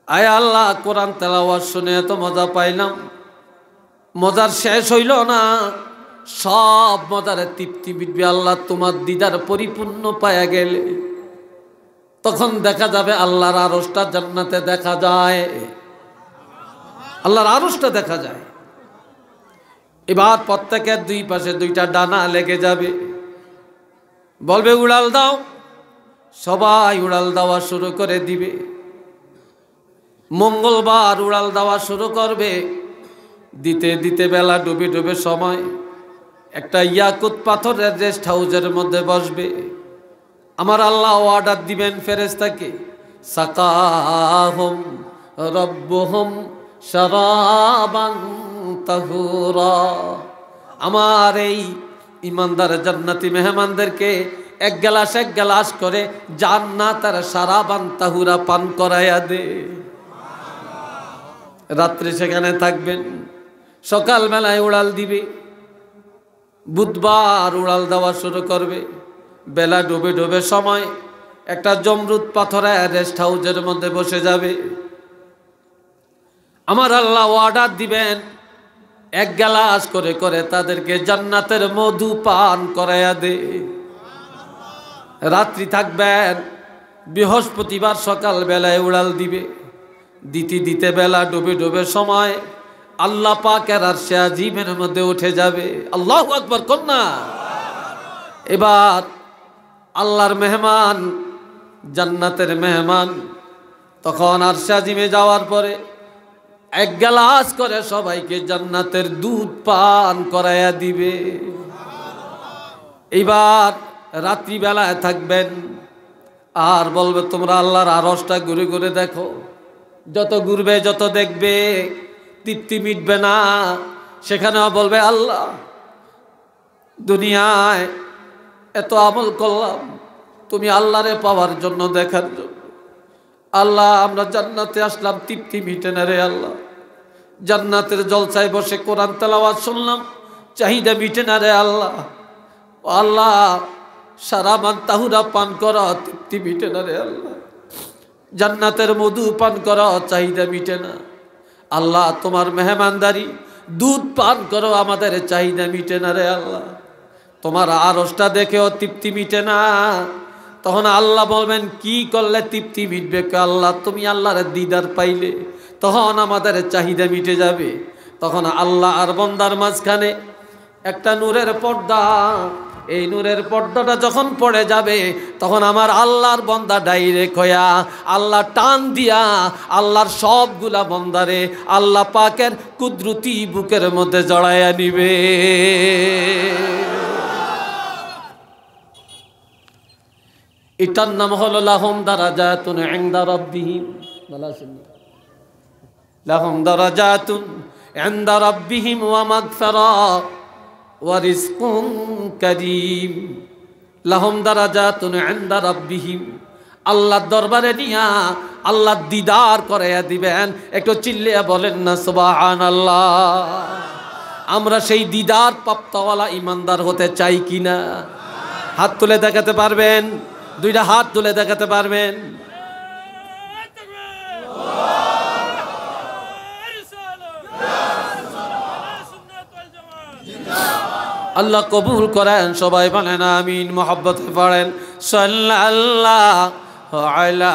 আয় আল্লাহ, কোরআন তেলাওয়াত শুনে এত মজা পাইলাম, মজার শেষ হইল না, সব মজারে তৃপ্তি মিটবে আল্লাহ তোমার দিদার পরিপূর্ণ পায়া গেলে। তখন দেখা যাবে আল্লাহর আরশটা জান্নাতে দেখা যায়, আল্লাহর আরশটা দেখা যায়। এবার প্রত্যেকের দুই পাশে দুইটা ডানা লেগে যাবে, বলবে উড়াল দাও। সবাই উড়াল দেওয়া শুরু করে দিবে। মঙ্গলবার উড়াল দেওয়া শুরু করবে। দিতে দিতে বেলা ডুবে ডুবে সময় একটা ইয়াকুত পাথরের রেস্ট হাউসের মধ্যে বসবে। আমার আল্লাহ অর্ডার দিবেন ফেরেশতাকে, সাকাহুম রব্বুহুম শারাবান তাহুরা। আমার এই ইমানদার জান্নাতি মেহমানদেরকে এক গ্লাস করে জান্নাতের শারাবান তাহুরা পান করাইয়া দে। রাত্রে সেখানে থাকবেন, সকালবেলায় উড়াল দিবে। বুধবার উড়াল দেওয়া শুরু করবে। বেলা ডুবে ডুবে সময় একটা জমরুদ পাথরে রেস্ট হাউসের মধ্যে বসে যাবে। আমার আল্লাহ অর্ডার দিবেন, এক গ্লাস করে করে তাদেরকে জান্নাতের মধু পান করাইয়া দে। রাত্রি থাকবেন, বৃহস্পতিবার সকাল বেলায় উড়াল দিবে। দিতে দিতে বেলা ডুবে ডুবে সময় আল্লাহ পাকের আরশে আজিমের মধ্যে উঠে যাবে। আল্লাহু আকবার কন্যা। এবার আল্লাহর মেহমান, জান্নাতের মেহমান, তখন আরশে আজিমে যাওয়ার পরে এক গ্লাস করে সবাইকে জান্নাতের দুধ পান করাইয়া দিবে। এইবার রাত্রিবেলায় থাকবেন, আর বলবে তোমরা আল্লাহর আরশটা ঘুরে ঘুরে দেখো। যত ঘুরবে যত দেখবে তৃপ্তি মিটবে না। সেখানেও বলবে আল্লাহ দুনিয়ায় এত আমল করলাম তুমি আল্লাহরে পাওয়ার জন্য, দেখার জন্য। আল্লাহ আমরা জান্নাতে আসলাম, তৃপ্তি মিটে না রে আল্লাহ। জান্নাতের জলসায় বসে কোরআন তেলাওয়াত শুনলাম, চাহিদা মিটে না রে আল্লাহ। আল্লাহ সারা মান তাহুরা পান করা, তৃপ্তি মিটে না রে আল্লাহ। জান্নাতের মধু পান করা, চাহিদা মিটে না। আল্লাহ তোমার মেহমানদারি দুধ পান করো, আমাদের চাহিদা মিটে না রে আল্লাহ। তোমার আরশটা দেখেও তৃপ্তি মিটে না। তখন আল্লাহ বলবেন কি করলে তৃপ্তি মিটবে? আল্লাহ তুমি আল্লাহর দিদার পাইলে তখন আমাদের চাহিদা মিটে যাবে। তখন আল্লাহ আর বান্দার মাঝখানে একটা নূরের পর্দা, এই নূরের পর্দাটা যখন পড়ে যাবে তখন আমার আল্লাহর বান্দা ডাইরেক্ট হইয়া আল্লাহ টান দিয়া আল্লাহর সবগুলা বান্দারে আল্লাহ পাকের কুদরতি বুকের মধ্যে জড়াইয়া নিবে। এটার নাম হলো লাহুম দারাজাতুন ইনদা রাব্বিহিম, লাহুম দারাজাতুন ইনদা রাব্বিহিম ওয়া মাগফিরা ওয়া রিজকুন কারীম। লাহুম দারাজাতুন ইনদা রাব্বিহিম, আল্লাহর দরবারে নিয়া আল্লাহ দিদার করাইয়া দিবেন। একটু চিল্লিয়া বলেন না সুবহানাল্লাহ। আমরা সেই দিদার প্রাপ্তওয়ালা ইমানদার হতে চাই কিনা? হাত তুলে দেখাতে পারবেন? দুইটা হাত তুলে দেখাতে পারবেন? আল্লাহ কবুল করেন। সবাই বলেন আমিন। মোহাব্বতে পড়েন সাল্লাল্লাহু আলা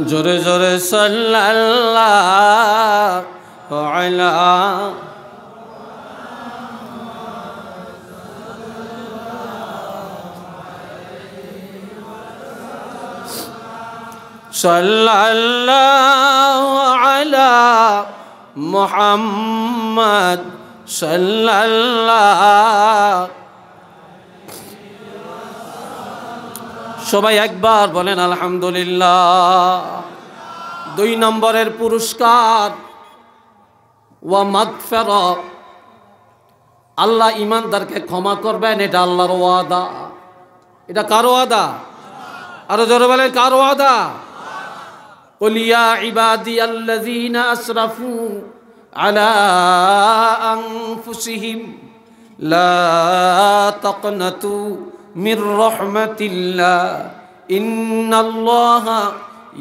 জোরে জোরে সাল্লাল্লাহু আলা সাল্লাল্লাহু আলা মুহাম্মদ সাল্লাল্লাহু। সবাই একবার বলেন আলহামদুলিল্লাহ। 2 নম্বরের পুরস্কার ওয়া মাগফিরা, আল্লাহ ইমানদারকে ক্ষমা করবেন। এটা আল্লাহর ওয়াদা। এটা কার ওয়াদা? আরো জোরে বলেন কার ওয়াদা? কুল ইয়া ইবাদিয়াল্লাযীনা আসরাফু আলা আনফুসিহিম লা তাকনাতু মির রাহমাতিল্লাহ ইন্নাল্লাহা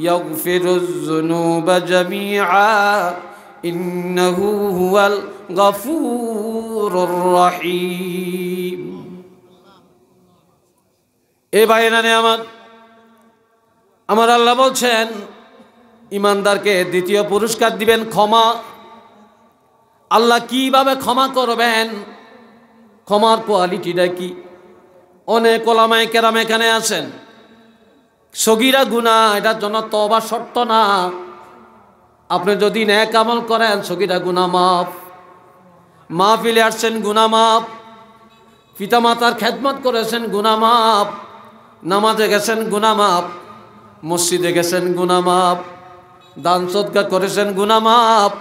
ইয়াগফিরুয যুনুবা জামিআ ইন্নাহু হুয়াল গফুরুর রহিম। এ ভাইরা নে আমার আল্লাহ বলছেন ইমানদারকে দ্বিতীয় পুরস্কার দিবেন ক্ষমা। আল্লাহ কিভাবে ক্ষমা করবেন? ক্ষমার কোয়ালিটিটা কি? অনেক ওলামায়ে কেরাম এখানে আছেন। সগীরা গুনাহ এটার জন্য তওবা শর্ত না। আপনি যদি নেক আমল করেন সগীরা গুনাহ মাফ। মাহফিলে আসছেন গুনাহ মাফ। পিতামাতার খেদমত করেছেন গুনাহ মাফ। নামাজে গেছেন গুনাহ মাফ। মসজিদে গেছেন গুনাহ মাফ। দান সদকা করেছেন গুনাহ মাফ।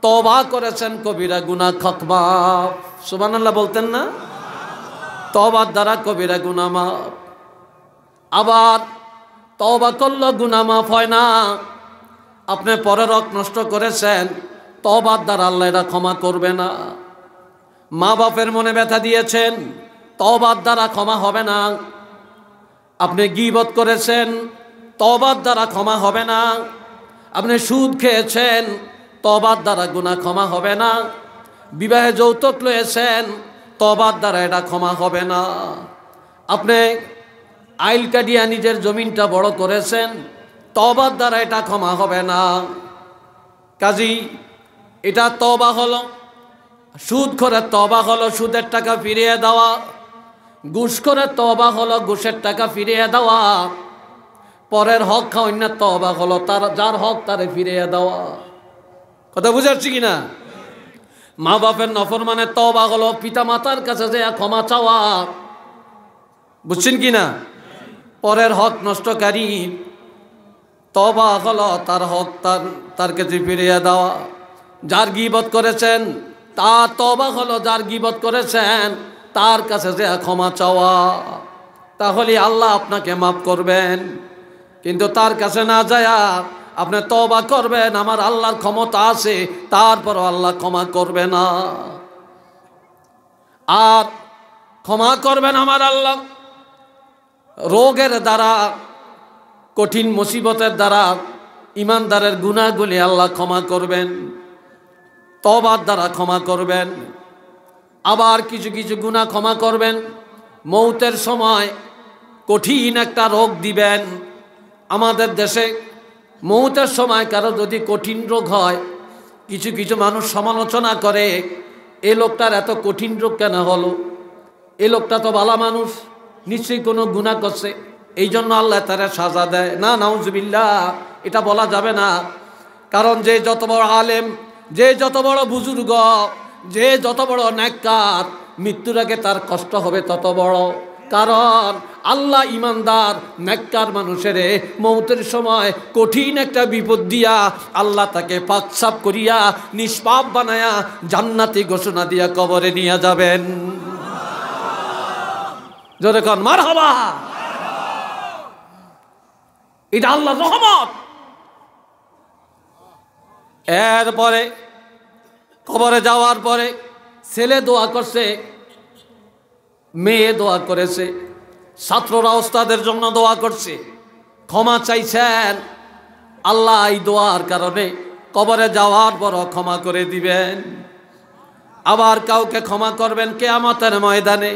তওবা করেছেন কবিরা গুনাহ খাত মাফ। সুবহানাল্লাহ বলতেন না? তওবার দ্বারা কবিরা গুনাহ মাফ। আবার তওবা করলে গুনাহ মাফ হয় না। আপনি পরের হক নষ্ট করেছেন, তওবার দ্বারা আল্লাহ এটা ক্ষমা করবে না। মা বাপের মনে ব্যথা দিয়েছেন, তওবার দ্বারা ক্ষমা হবে না। আপনি গীবত করেছেন, তওবার দ্বারা ক্ষমা হবে না। আপনি সুদ খেয়েছেন, তওবার দ্বারা গুনাহ ক্ষমা হবে না। বিবাহে যৌতুক লয়েছেন, তওবার দ্বারা এটা ক্ষমা হবে না। আপনি আইল কাটিয়া নিজের জমিনটা বড় করেছেন, তওবার দ্বারা এটা ক্ষমা হবে না। কাজী এটা তওবা হলো। সুদ করে তওবা হলো সুদের টাকা ফিরিয়ে দেওয়া, ঘুষ করে তওবা হলো ঘুষের টাকা ফিরিয়ে দেওয়া, পরের হক খাওয়ার তওবা হলো তার যার হক তারে ফিরিয়ে দেওয়া। কথা বুঝাচ্ছি কিনা? মা বাপের নফরমানের তওবা হলো পিতা মাতার কাছে যে ক্ষমা চাওয়া, বুঝছেন কিনা? পরের হক নষ্টকারী তওবা হলো তার হক তার কাছে ফিরিয়ে দেওয়া। যার গীবত করেছেন তার তওবা হলো যার গীবত করেছেন তার কাছে যে ক্ষমা চাওয়া, তাহলে আল্লাহ আপনাকে মাফ করবেন। কিন্তু তার কাছে না যায়া আপনি তওবা করবেন, আমার আল্লাহর ক্ষমতা আছে, তারপরও আল্লাহ ক্ষমা করবে না। আর ক্ষমা করবেন আমার আল্লাহ রোগের দ্বারা, কঠিন মুসিবতের দ্বারা ইমানদারের গুনাহগুলি আল্লাহ ক্ষমা করবেন, তওবার দ্বারা ক্ষমা করবেন। আবার কিছু কিছু গুনাহ ক্ষমা করবেন, মৌতের সময় কঠিন একটা রোগ দিবেন। আমাদের দেশে মৌতের সময় কারো যদি কঠিন রোগ হয়, কিছু কিছু মানুষ সমালোচনা করে, এ লোকটার এত কঠিন রোগ কেন হলো, এ লোকটা তো ভালো মানুষ, নিশ্চয়ই কোনো গুনাহ করছে, এই জন্য আল্লাহ তারা সাজা দেয়। না, নাউজুবিল্লাহ, এটা বলা যাবে না। কারণ যে যত বড় আলেম, যে যত বড় বুজুর্গ, যে যত বড় নেককার, মৃত্যুর আগে তার কষ্ট হবে তত বড়। কারণ আল্লাহ ইমানদার নেককার মানুষের মৌতের সময় কঠিন একটা বিপদ দিয়া আল্লাহ তাকে পাক সাফ করিয়া নিষ্পাপ বানায়া জান্নাতি ঘোষণা দিয়া কবরে নিয়ে যাবেন। জোরে কন মারহাবা। এটা আল্লাহর রহমত। এরপরে কবরে যাওয়ার পরে ছেলে দোয়া করছে, মেয়ে দোয়া করেছে, ছাত্ররা ওস্তাদের জন্য দোয়া করছে, ক্ষমা চাইছেন। আল্লাহ এই দোয়ার কারণে কবরে যাওয়ার পরও ক্ষমা করে দিবেন। আবার কাউকে ক্ষমা করবেন কিয়ামতের ময়দানে।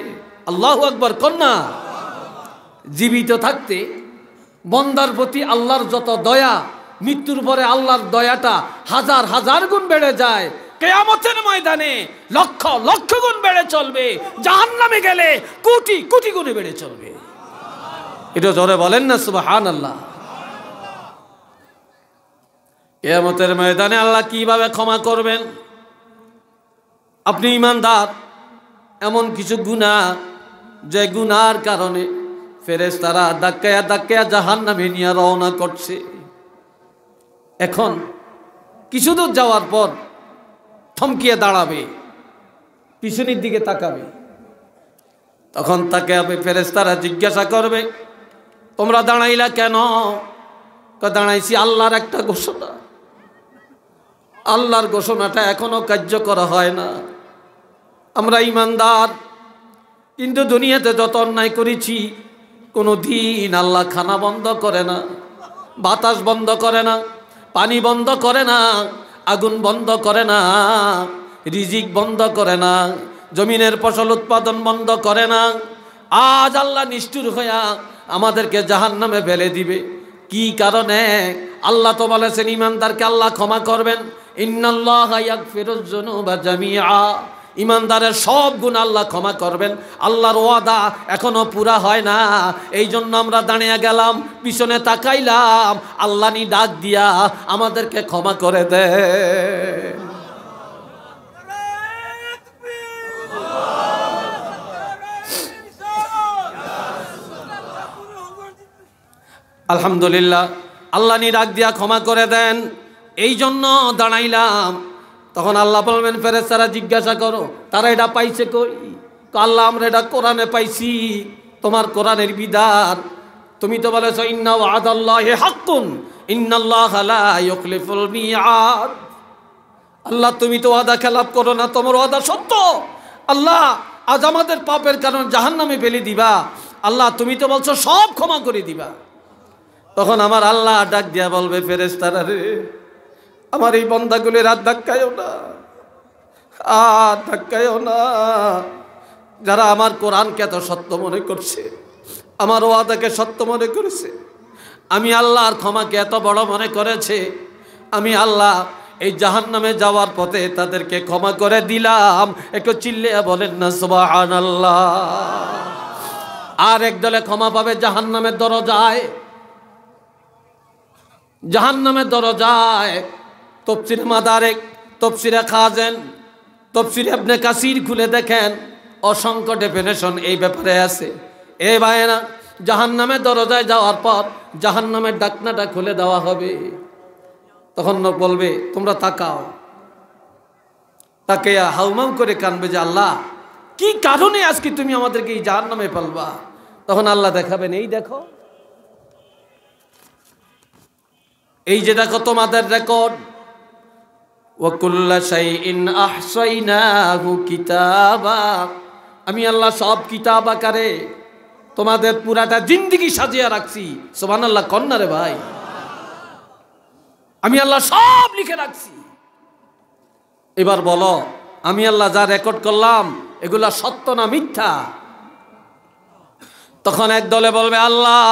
আল্লাহু আকবার কন্যা। জীবিত থাকতে বন্দার প্রতি আল্লাহর যত দয়া, মৃত্যুর পরে আল্লাহর দয়াটা হাজার হাজার গুণ বেড়ে যায়। কিয়ামতের ময়দানে লক্ষ লক্ষ গুণ বেড়ে চলবে, জাহান্নামে গেলে কোটি কোটি গুণে বেড়ে চলবে। এটা জোরে বলেন না সুবহানাল্লাহ। কিয়ামতের ময়দানে আল্লাহ কিভাবে ক্ষমা করবেন? আপনি ইমানদার, এমন কিছু গুনাহ যে গুনার কারণে ফেরেশতারা ধাক্কায়া ধাক্কায়া জাহান্নামে নিয়ে রওনা করছে। এখন কিছু দূর যাওয়ার পর থমকিয়ে দাঁড়াবে, পিছনের দিকে তাকাবে। তখন তাকে ফেরেশতারা জিজ্ঞাসা করবে, তোমরা দাঁড়াইলা কেন? দাঁড়াইছি আল্লাহর একটা ঘোষণা, আল্লাহর ঘোষণাটা এখনো কার্যকর হয় না। আমরা ইমানদার, কিন্তু দুনিয়াতে যত অন্যায় করেছি কোনো দিন আল্লাহ খানা বন্ধ করে না, বাতাস বন্ধ করে না, পানি বন্ধ করে না, আগুন বন্ধ করে না, রিজিক বন্ধ করে না, জমিনের ফসল উৎপাদন বন্ধ করে না। আজ আল্লাহ নিষ্ঠুর হইয়া আমাদেরকে জাহান্নামে ফেলে দিবে। কি কারণে? আল্লাহ তো বলেছেন ইমানদারকে আল্লাহ ক্ষমা করবেন, ইন্নাল্লাহা ইয়াগফিরুয যুনুবা জামিআ। ইমানদারের সব গুণ আল্লাহ ক্ষমা করবেন। আল্লাহর ওয়াদা এখনো পুরা হয় না, এই জন্য আমরা দাঁড়িয়ে গেলাম, পিছনে তাকাইলাম, আল্লাহ নি ডাক দিয়া আমাদেরকে ক্ষমা করে দে। আলহামদুলিল্লাহ, আল্লাহ নি ডাক দিয়া ক্ষমা করে দেন, এই জন্য দাঁড়াইলাম। তখন আল্লাহ বলবেন ফেরেশতারা জিজ্ঞাসা করো তারা এটা পাইছে কই? আল্লাহ আমরা এটা কোরআনে পাইছি, তোমার কোরআনের বিধান। তুমি তো বলেছো ইন্না ওয়াদাল্লাহি হাক্কুন ইন্নাল্লাহা লা ইউখলিফুল মিআদ। আল্লাহ তুমি তো ওয়াদা খেলাপ করো না, তোমার ওয়াদা সত্য। আল্লাহ আজ আমাদের পাপের কারণে জাহান্নামে ফেলে দিবা, আল্লাহ তুমি তো বলছো সব ক্ষমা করে দিবা। তখন আমার আল্লাহ ডাক দিয়া বলবে ফেরেশতারা রে, আমার এই বন্দাগুলির হাত ধাক্কায়ও না, আর ধাক্কায়ও না। যারা আমার কোরআনকে এত সত্য মনে করছে, আমার ওয়াদাকে সত্য মনে করেছে, আমি আল্লাহর ক্ষমাকে এত বড় মনে করেছে, আমি আল্লাহ এই জাহান্নামে যাওয়ার পথে তাদেরকে ক্ষমা করে দিলাম। একটু চিল্লিয়ে বলেন না সুবহানাল্লাহ। আর একদলে ক্ষমা পাবে জাহান্নামের দরজায়, জাহান্নামের দরজায়। তাফসীর মাদারিক, তাফসীরে খাজেন, তাফসীর ইবনে কাসির খুলে দেখেন, অসংখ্য ডেফিনেশন এই ব্যাপারে আছে। এ ভাইয়েরা, জাহান্নামের দরজায় যাওয়ার পর জাহান্নামের ডাকনাটা খুলে দেওয়া হবে। তখন বলবে তোমরা তাকাও, তাকে হাউমাউ করে কানবে যে আল্লাহ কি কারণে আজকে তুমি আমাদেরকে এই জাহান্নামে ফেলবা। তখন আল্লাহ দেখাবেন, এই দেখো, এই যে দেখো তোমাদের রেকর্ড। ওয়া কুল্লা শাইইন আহসাইনাহু কিতাবা, আমি আল্লাহ সব কিতাব আকারে তোমাদের পুরাটা জিন্দেগি সাজিয়ে রাখছি। সুবহানাল্লাহ কন্না রে ভাই, আমি আল্লাহ সব লিখে রাখছি। এবার বলো আমি আল্লাহ যা রেকর্ড করলাম এগুলা সত্য না মিথ্যা? তখন এক দলে বলবে আল্লাহ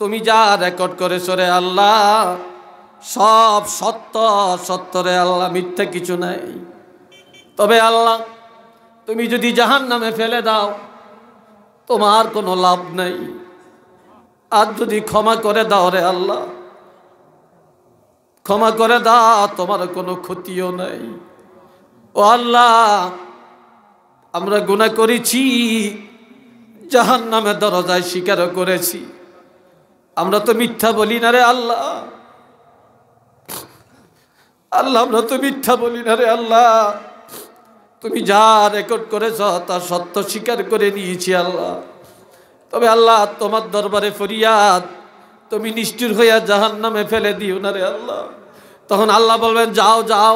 তুমি যা রেকর্ড করেছো রে আল্লাহ সব সত্য, সত্য রে আল্লাহ, মিথ্যা কিছু নাই। তবে আল্লাহ তুমি যদি জাহান্নামে ফেলে দাও তোমার কোনো লাভ নাই, আর যদি ক্ষমা করে দাও রে আল্লাহ, ক্ষমা করে দাও, তোমার কোনো ক্ষতিও নাই। ও আল্লাহ আমরা গুনাহ করেছি, জাহান্নামের দরজায় স্বীকারও করেছি, আমরা তো মিথ্যা বলি না রে আল্লাহ। আল্লাহ আমরা তো মিথ্যা বলি না রে আল্লাহ, তুমি যা রেকর্ড করেছ তা সত্য স্বীকার করে নিয়েছি আল্লাহ। তবে আল্লাহ তোমার দরবারে ফরিয়াদ, তুমি নিষ্ঠুর হইয়া জাহান্নামে ফেলে দিও না রে আল্লাহ। তখন আল্লাহ বলবেন যাও যাও,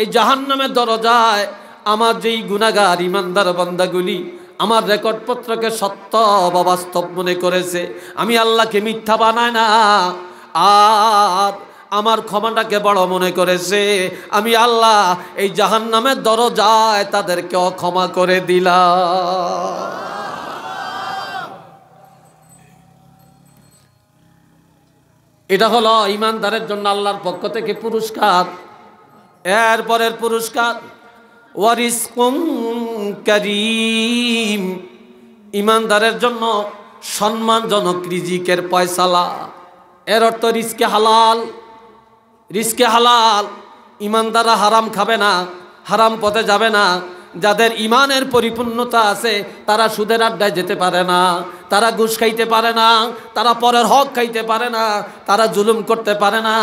এই জাহান্নামের দরজায় আমার যেই গুনাহগার ইমানদার বান্দাগুলি আমার রেকর্ডপত্রকে সত্য বা বাস্তব মনে করেছে, আমি আল্লাহকে মিথ্যা বানাই না, আর আমার ক্ষমাটাকে বড় মনে করেছে, আমি আল্লাহ এই জাহান্নামের দরজায় তাদেরকেও ক্ষমা করে দিলাম। এটা হলো ইমানদারের জন্য আল্লাহর পক্ষ থেকে পুরস্কার। এরপরের পুরস্কার ওয়ারিজকুম কারীম, ইমানদারের জন্য সম্মানজনক রিজিকের ফয়সালা। এর অর্থ রিজকে হালাল, রিজকে হালাল। ইমানদাররা হারাম খাবে না, হারাম পথে যাবে না। যাদের ইমানের পরিপূর্ণতা আছে তারা সুদের আড্ডায় যেতে পারে না, তারা ঘুষ খাইতে পারে না, তারা পরের হক খাইতে পারে না, তারা জুলুম করতে পারে না,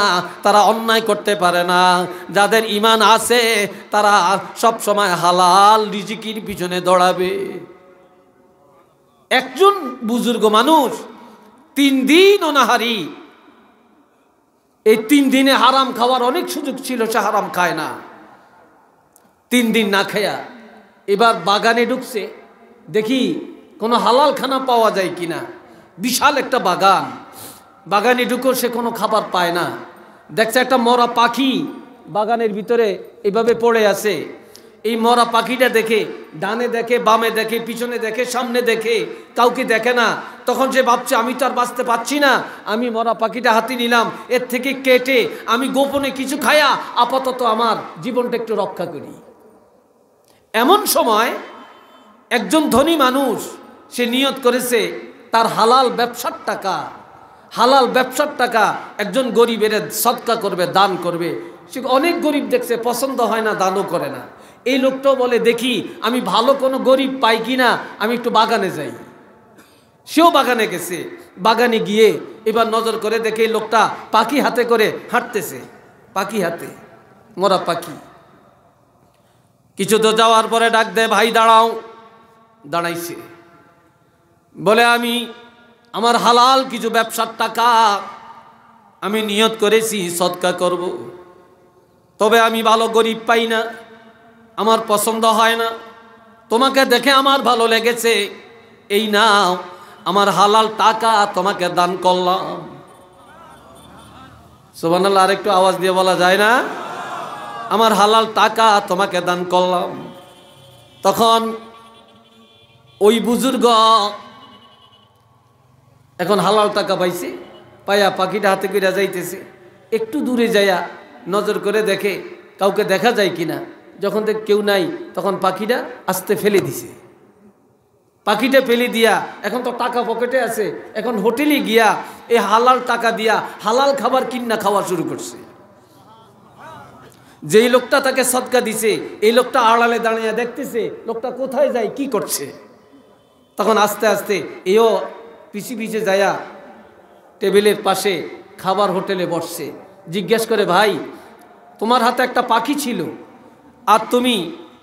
তারা অন্যায় করতে পারে না। যাদের ইমান আছে তারা সব সময় হালাল রিজিকের পিছনে দৌড়াবে। একজন বুজুর্গ মানুষ 3 দিন অনাহারি, এই 3 দিনে হারাম খাওয়ার অনেক সুযোগ ছিল, সে হারাম খায় না, 3 দিন না খায়া। এবার বাগানে ঢুকছে, দেখি কোনো হালাল খানা পাওয়া যায় কিনা। বিশাল একটা বাগান, বাগানে ঢুকো সে কোনো খাবার পায় না। দেখছে একটা মরা পাখি বাগানের ভিতরে এভাবে পড়ে আছে। এই মরা পাখিটা দেখে ডানে দেখে, বামে দেখে, পিছনে দেখে, সামনে দেখে, কাউকে দেখে না। তখন সে ভাবছে আমি তো আর বাঁচতে পারছি না, আমি মরা পাখিটা হাতে নিলাম, এর থেকে কেটে আমি গোপনে কিছু খায়া আপাতত আমার জীবনটা একটু রক্ষা করি। এমন সময় একজন ধনী মানুষ সে নিয়ত করেছে তার হালাল ব্যবসার টাকা, হালাল ব্যবসার টাকা একজন গরিবের সদকা করবে, দান করবে। সে অনেক গরিব দেখছে, পছন্দ হয় না, দানও করে না। এই লোকটাও বলে দেখি আমি ভালো কোনো গরিব পাই কিনা, আমি একটু বাগানে যাই। সেও বাগানে গেছে, বাগানে গিয়ে এবার নজর করে দেখে এই লোকটা পাখি হাতে করে হাঁটতেছে, পাখি হাতে, মরা পাখি। কিছু তো যাওয়ার পরে ডাক দে, ভাই দাঁড়াও। দাঁড়াইছে, বলে আমি আমার হালাল কিছু ব্যবসার টাকা আমি নিয়ত করেছি সদকা করব, তবে আমি ভালো গরিব পাই না, আমার পছন্দ হয় না, তোমাকে দেখে আমার ভালো লেগেছে, এই নাও আমার হালাল টাকা তোমাকে দান করলাম। সুবহানাল্লাহ, আরেকটু আওয়াজ দিয়ে বলা যায় না? আমার হালাল টাকা তোমাকে দান করলাম। তখন ওই বুজুর্গ এখন হালাল টাকা পাইছে, পাইয়া পাখিটা হাতে করে যাইতেছে। একটু দূরে যাইয়া নজর করে দেখে কাউকে দেখা যায় কিনা। যখন দেখ কেউ নাই তখন পাখিটা আস্তে ফেলে দিছে। পাখিটা ফেলে দিয়া এখন তো টাকা পকেটে আছে, এখন হোটেলে গিয়া এই হালাল টাকা দিয়া হালাল খাবার কিনা খাওয়া শুরু করছে। যেই লোকটা তাকে সদকা দিছে এই লোকটা আড়ালে দাঁড়িয়ে দেখতেছে লোকটা কোথায় যায় কি করছে। তখন আস্তে আস্তে এও পিছে পিছে যায়া টেবিলের পাশে খাবার হোটেলে বসছে। জিজ্ঞেস করে, ভাই তোমার হাতে একটা পাখি ছিল আর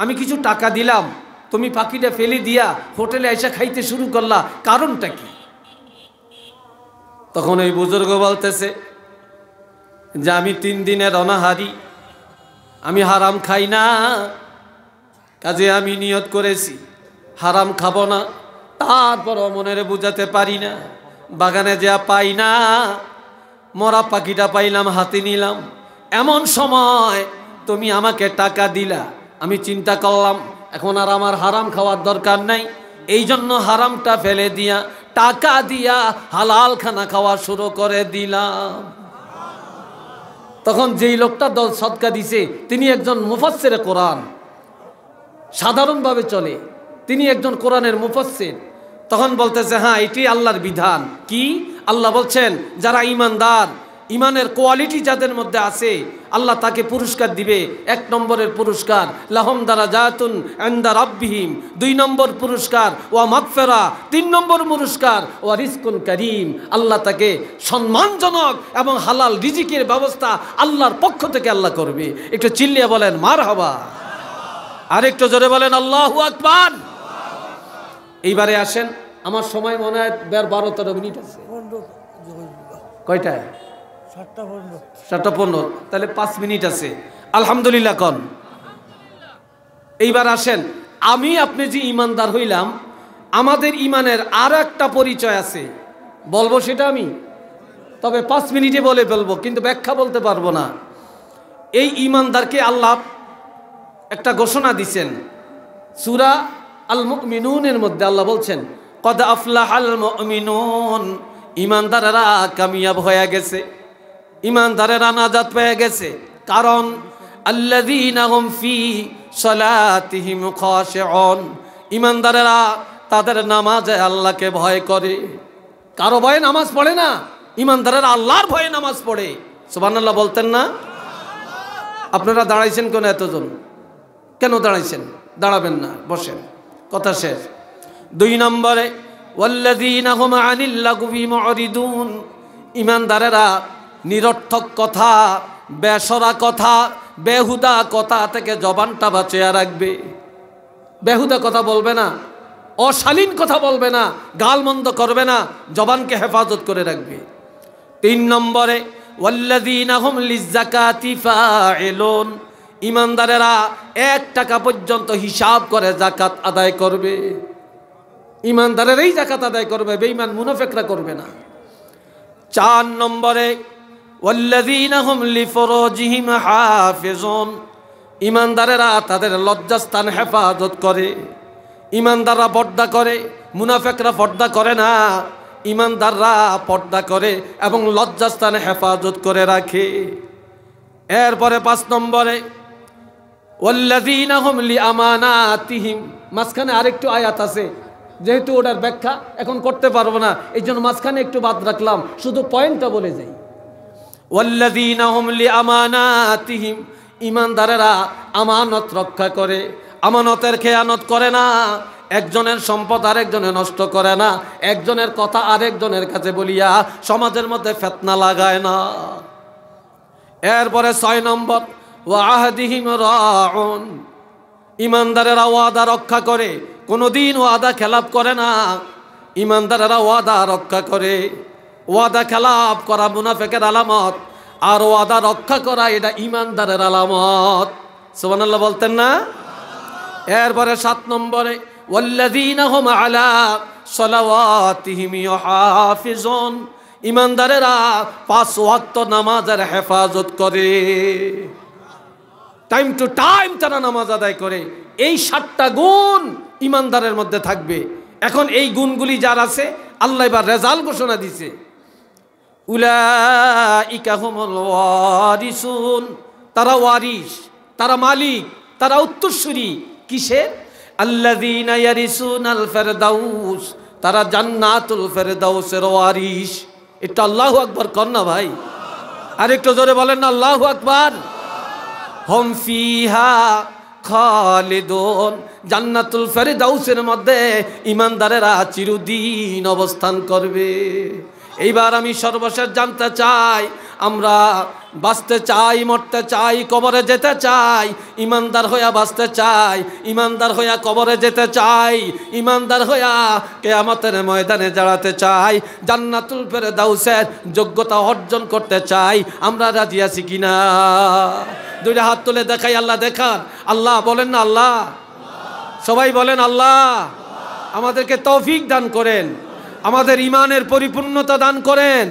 আমি কিছু টাকা দিলাম, তুমি পাখিটা ফেলে দিয়া হোটেলে এসে খাইতে শুরু করলা, কারণটা কি? তখন ওই বুজুর্গ বলতেছে যে আমি 3 দিনের অনাহারি, আমি হারাম খাই না, কাজে আমি নিয়ত করেছি হারাম খাবো না, তারপরও মনের বুঝাতে পারি না। বাগানে যা পাই না, মরা পাখিটা পাইলাম, হাতে নিলাম, এমন সময় তুমি আমাকে টাকা দিলা। আমি চিন্তা করলাম এখন আর আমার হারাম খাওয়ার দরকার নাই, এই জন্য হারামটা ফেলে দিয়া টাকা দিয়া হালাল খানা খাওয়া শুরু করে দিলাম। তখন যেই লোকটা সদকা দিছে তিনি একজন মুফাসসিরে কোরআন, সাধারণভাবে চলে, তিনি একজন কোরআনের মুফাসসির। তখন বলতেছে, হ্যাঁ এটি আল্লাহর বিধান। কি? আল্লাহ বলছেন যারা ঈমানদার, ইমানের কোয়ালিটি যাদের মধ্যে আছে আল্লাহ তাকে পুরস্কার দিবে। 1 নম্বরের পুরস্কার লাহুম দারাজাতুন ইনদা রাব্বিহিম, 2 নম্বর পুরস্কার ওয়া মাগফিরা, 3 নম্বর পুরস্কার ওয়া রিজকুন কারীম। আল্লাহ তাকে সম্মানজনক এবং হালাল রিজিকের ব্যবস্থা আল্লাহর পক্ষ থেকে আল্লাহ করবে। একটু চিল্লিয়ে বলেন মারহাবা, আর একটু জোরে বলেন আল্লাহু আকবার। এইবারে আসেন, আমার সময় মনে হয় 12-13 মিনিট আছে। কয়টায়? 7:15। তাহলে 5 মিনিট আছে। আলহামদুলিল্লাহ কন। এইবার আসেন, আমি আপনি যে ইমানদার হইলাম, আমাদের ইমানের আর একটা পরিচয় আছে, বলবো সেটা আমি, তবে 5 মিনিটে বলে ফেলবো, কিন্তু ব্যাখ্যা বলতে পারবো না। এই ইমানদারকে আল্লাহ একটা ঘোষণা দিছেন সূরা আল মুমিনুনের মধ্যে। আল্লাহ বলছেন কদ আফলাহাল মুমিনুন, ইমানদারেরা কামিয়াব হয়ে গেছে, ইমানদারেরা নাজাত পেয়ে গেছে। কারণ আল্লাযীনা হুম ফি সালাতিহিম খাশিউন, ইমানদারেরা তাদের নামাজে আল্লাহকে ভয় করে। কারো ভয়ে নামাজ পড়ে না, ইমানদারেরা আল্লাহর ভয়ে নামাজ পড়ে। সুবহানাল্লাহ বলতেন না? আপনারা দাঁড়াইছেন কেন এতজন? কেন দাঁড়াইছেন? দাঁড়াবেন না, বসেন, কথা শেষ। 2 নম্বরে ওয়াল্লাযীনা হুম আনিল লাগবি মুরিদুন, ইমানদারেরা নিরর্থক কথা, বেসরা কথা, বেহুদা কথা থেকে জবানটা বাঁচিয়ে রাখবে। বেহুদা কথা বলবে না, অশালীন কথা বলবে না, গালমন্দ করবে না, জবানকে হেফাজত করে রাখবে। 3 নম্বরে ওয়াল্লাযীনা হুম লিযাকাতি ফাইলুন, ইমানদারেরা 1 টাকা পর্যন্ত হিসাব করে যাকাত আদায় করবে। ইমানদারেরাই যাকাত আদায় করবে, বেঈমান মুনাফিকরা করবে না। 4 নম্বরে ওয়াল্লাযীনা হুম লিফুরুজিহিম হাফিজুন, ইমানদারেরা তাদের লজ্জাস্থান হেফাজত করে। ইমানদাররা পর্দা করে, মুনাফিকরা পর্দা করে না। ইমানদাররা পর্দা করে এবং লজ্জাস্থানে হেফাজত করে রাখে। এরপরে 5 নম্বরে ওয়াল্লাযীনা হুম লিআমানাতিহিম, মাঝখানে আরেকটু আয়াত আছে, যেহেতু ওটার ব্যাখ্যা এখন করতে পারবো না, এই জন্য মাঝখানে একটু বাদ রাখলাম, শুধু পয়েন্টটা বলে যাই। ওয়াল্লাযীনা হুম লিআমানাতিহিম, ইমানদারেরা আমানত রক্ষা করে, আমানতের খেয়ানত করে না, একজনের সম্পদ আরেকজনে নষ্ট করে না, একজনের কথা আরেকজনের কাছে বলিয়া সমাজের মধ্যে ফিতনা লাগায় না। এরপরে 6 নম্বর ওয়াহদিহিম রাউন, ইমানদারেরা ওয়াদা রক্ষা করে, কোনোদিন ওয়াদা খেলাপ করে না। ইমানদারেরা ওয়াদা রক্ষা করে। ওয়াদা খেলাপ করা মুনাফিকের আলামত, আর ওয়াদা রক্ষা করা এটা ইমানদারের আলামত। সুবহানাল্লাহ বলতেন না? এরপরে 7 নম্বরে ওয়াল্লাযীনা হুম আলা সালাওয়াতিহিম ইউহাফিজুন, ইমানদারেরা 5 ওয়াক্ত নামাজের হেফাজত করে, টাইম টু টাইম তারা নামাজ আদায় করে। এই 7টা গুণ ইমানদারের মধ্যে থাকবে। এখন এই গুণগুলি যার আছে আল্লাহ এবার রেজাল্ট ঘোষণা দিছে, উলাইকা হুমুল ওয়ারিসুন, তারা ওয়ারিস, তারা মালিক, তারা উত্তরসূরি কিসের? আল্লাযীনা ইয়ারিসুনাল ফিরদাউস, তারা জান্নাতুল ফিরদাউসের ওয়ারিস। এটা আল্লাহু আকবার কর না ভাই, আর একটু জোরে বলেন না আল্লাহু আকবার। হুম ফিহা খালিদুন, জান্নাতুল ফিরদাউসের মধ্যে ঈমানদারেরা চিরদিন অবস্থান করবে। এইবার আমি সর্বশেষ জানতে চাই, আমরা বাঁচতে চাই, মরতে চাই, কবরে যেতে চাই, ইমানদার হইয়া বাঁচতে চাই, ইমানদার হইয়া কবরে যেতে চাই, ইমানদার হইয়া কিয়ামতের ময়দানে দাঁড়াতে চাই, জান্নাতুল ফিরদাউসের যোগ্যতা অর্জন করতে চাই। আমরা রাজি আছি কিনা? দুইটা হাত তুলে দেখাই, আল্লাহ দেখান। আল্লাহ বলেন না আল্লাহ, সবাই বলেন আল্লাহ আমাদেরকে তৌফিক দান করেন, আমাদের ইমানের পরিপূর্ণতা দান করেন।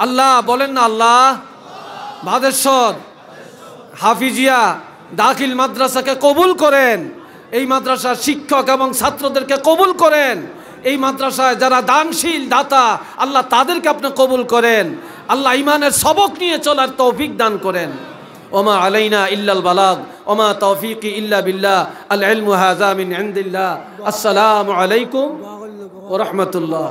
আল্লাহ বলেন না আল্লাহ। বাদেশ্বর হাফিজিয়া দাখিল মাদ্রাসাকে কবুল করেন, এই মাদ্রাসার শিক্ষক এবং ছাত্রদেরকে কবুল করেন, এই মাদ্রাসায় যারা দানশীল দাতা আল্লাহ তাদেরকে আপনি কবুল করেন। আল্লাহ ইমানের সবক নিয়ে চলার তৌফিক দান করেন। ওমা আলাইনা ইল্লাল বালাগ ওমা তৌফিকি ইল্লা বিল্লাহ, আল ইলমু হাযা মিন ইনদিল্লাহ। আসসালামু আলাইকুম ওয়া রাহমাতুল্লাহ।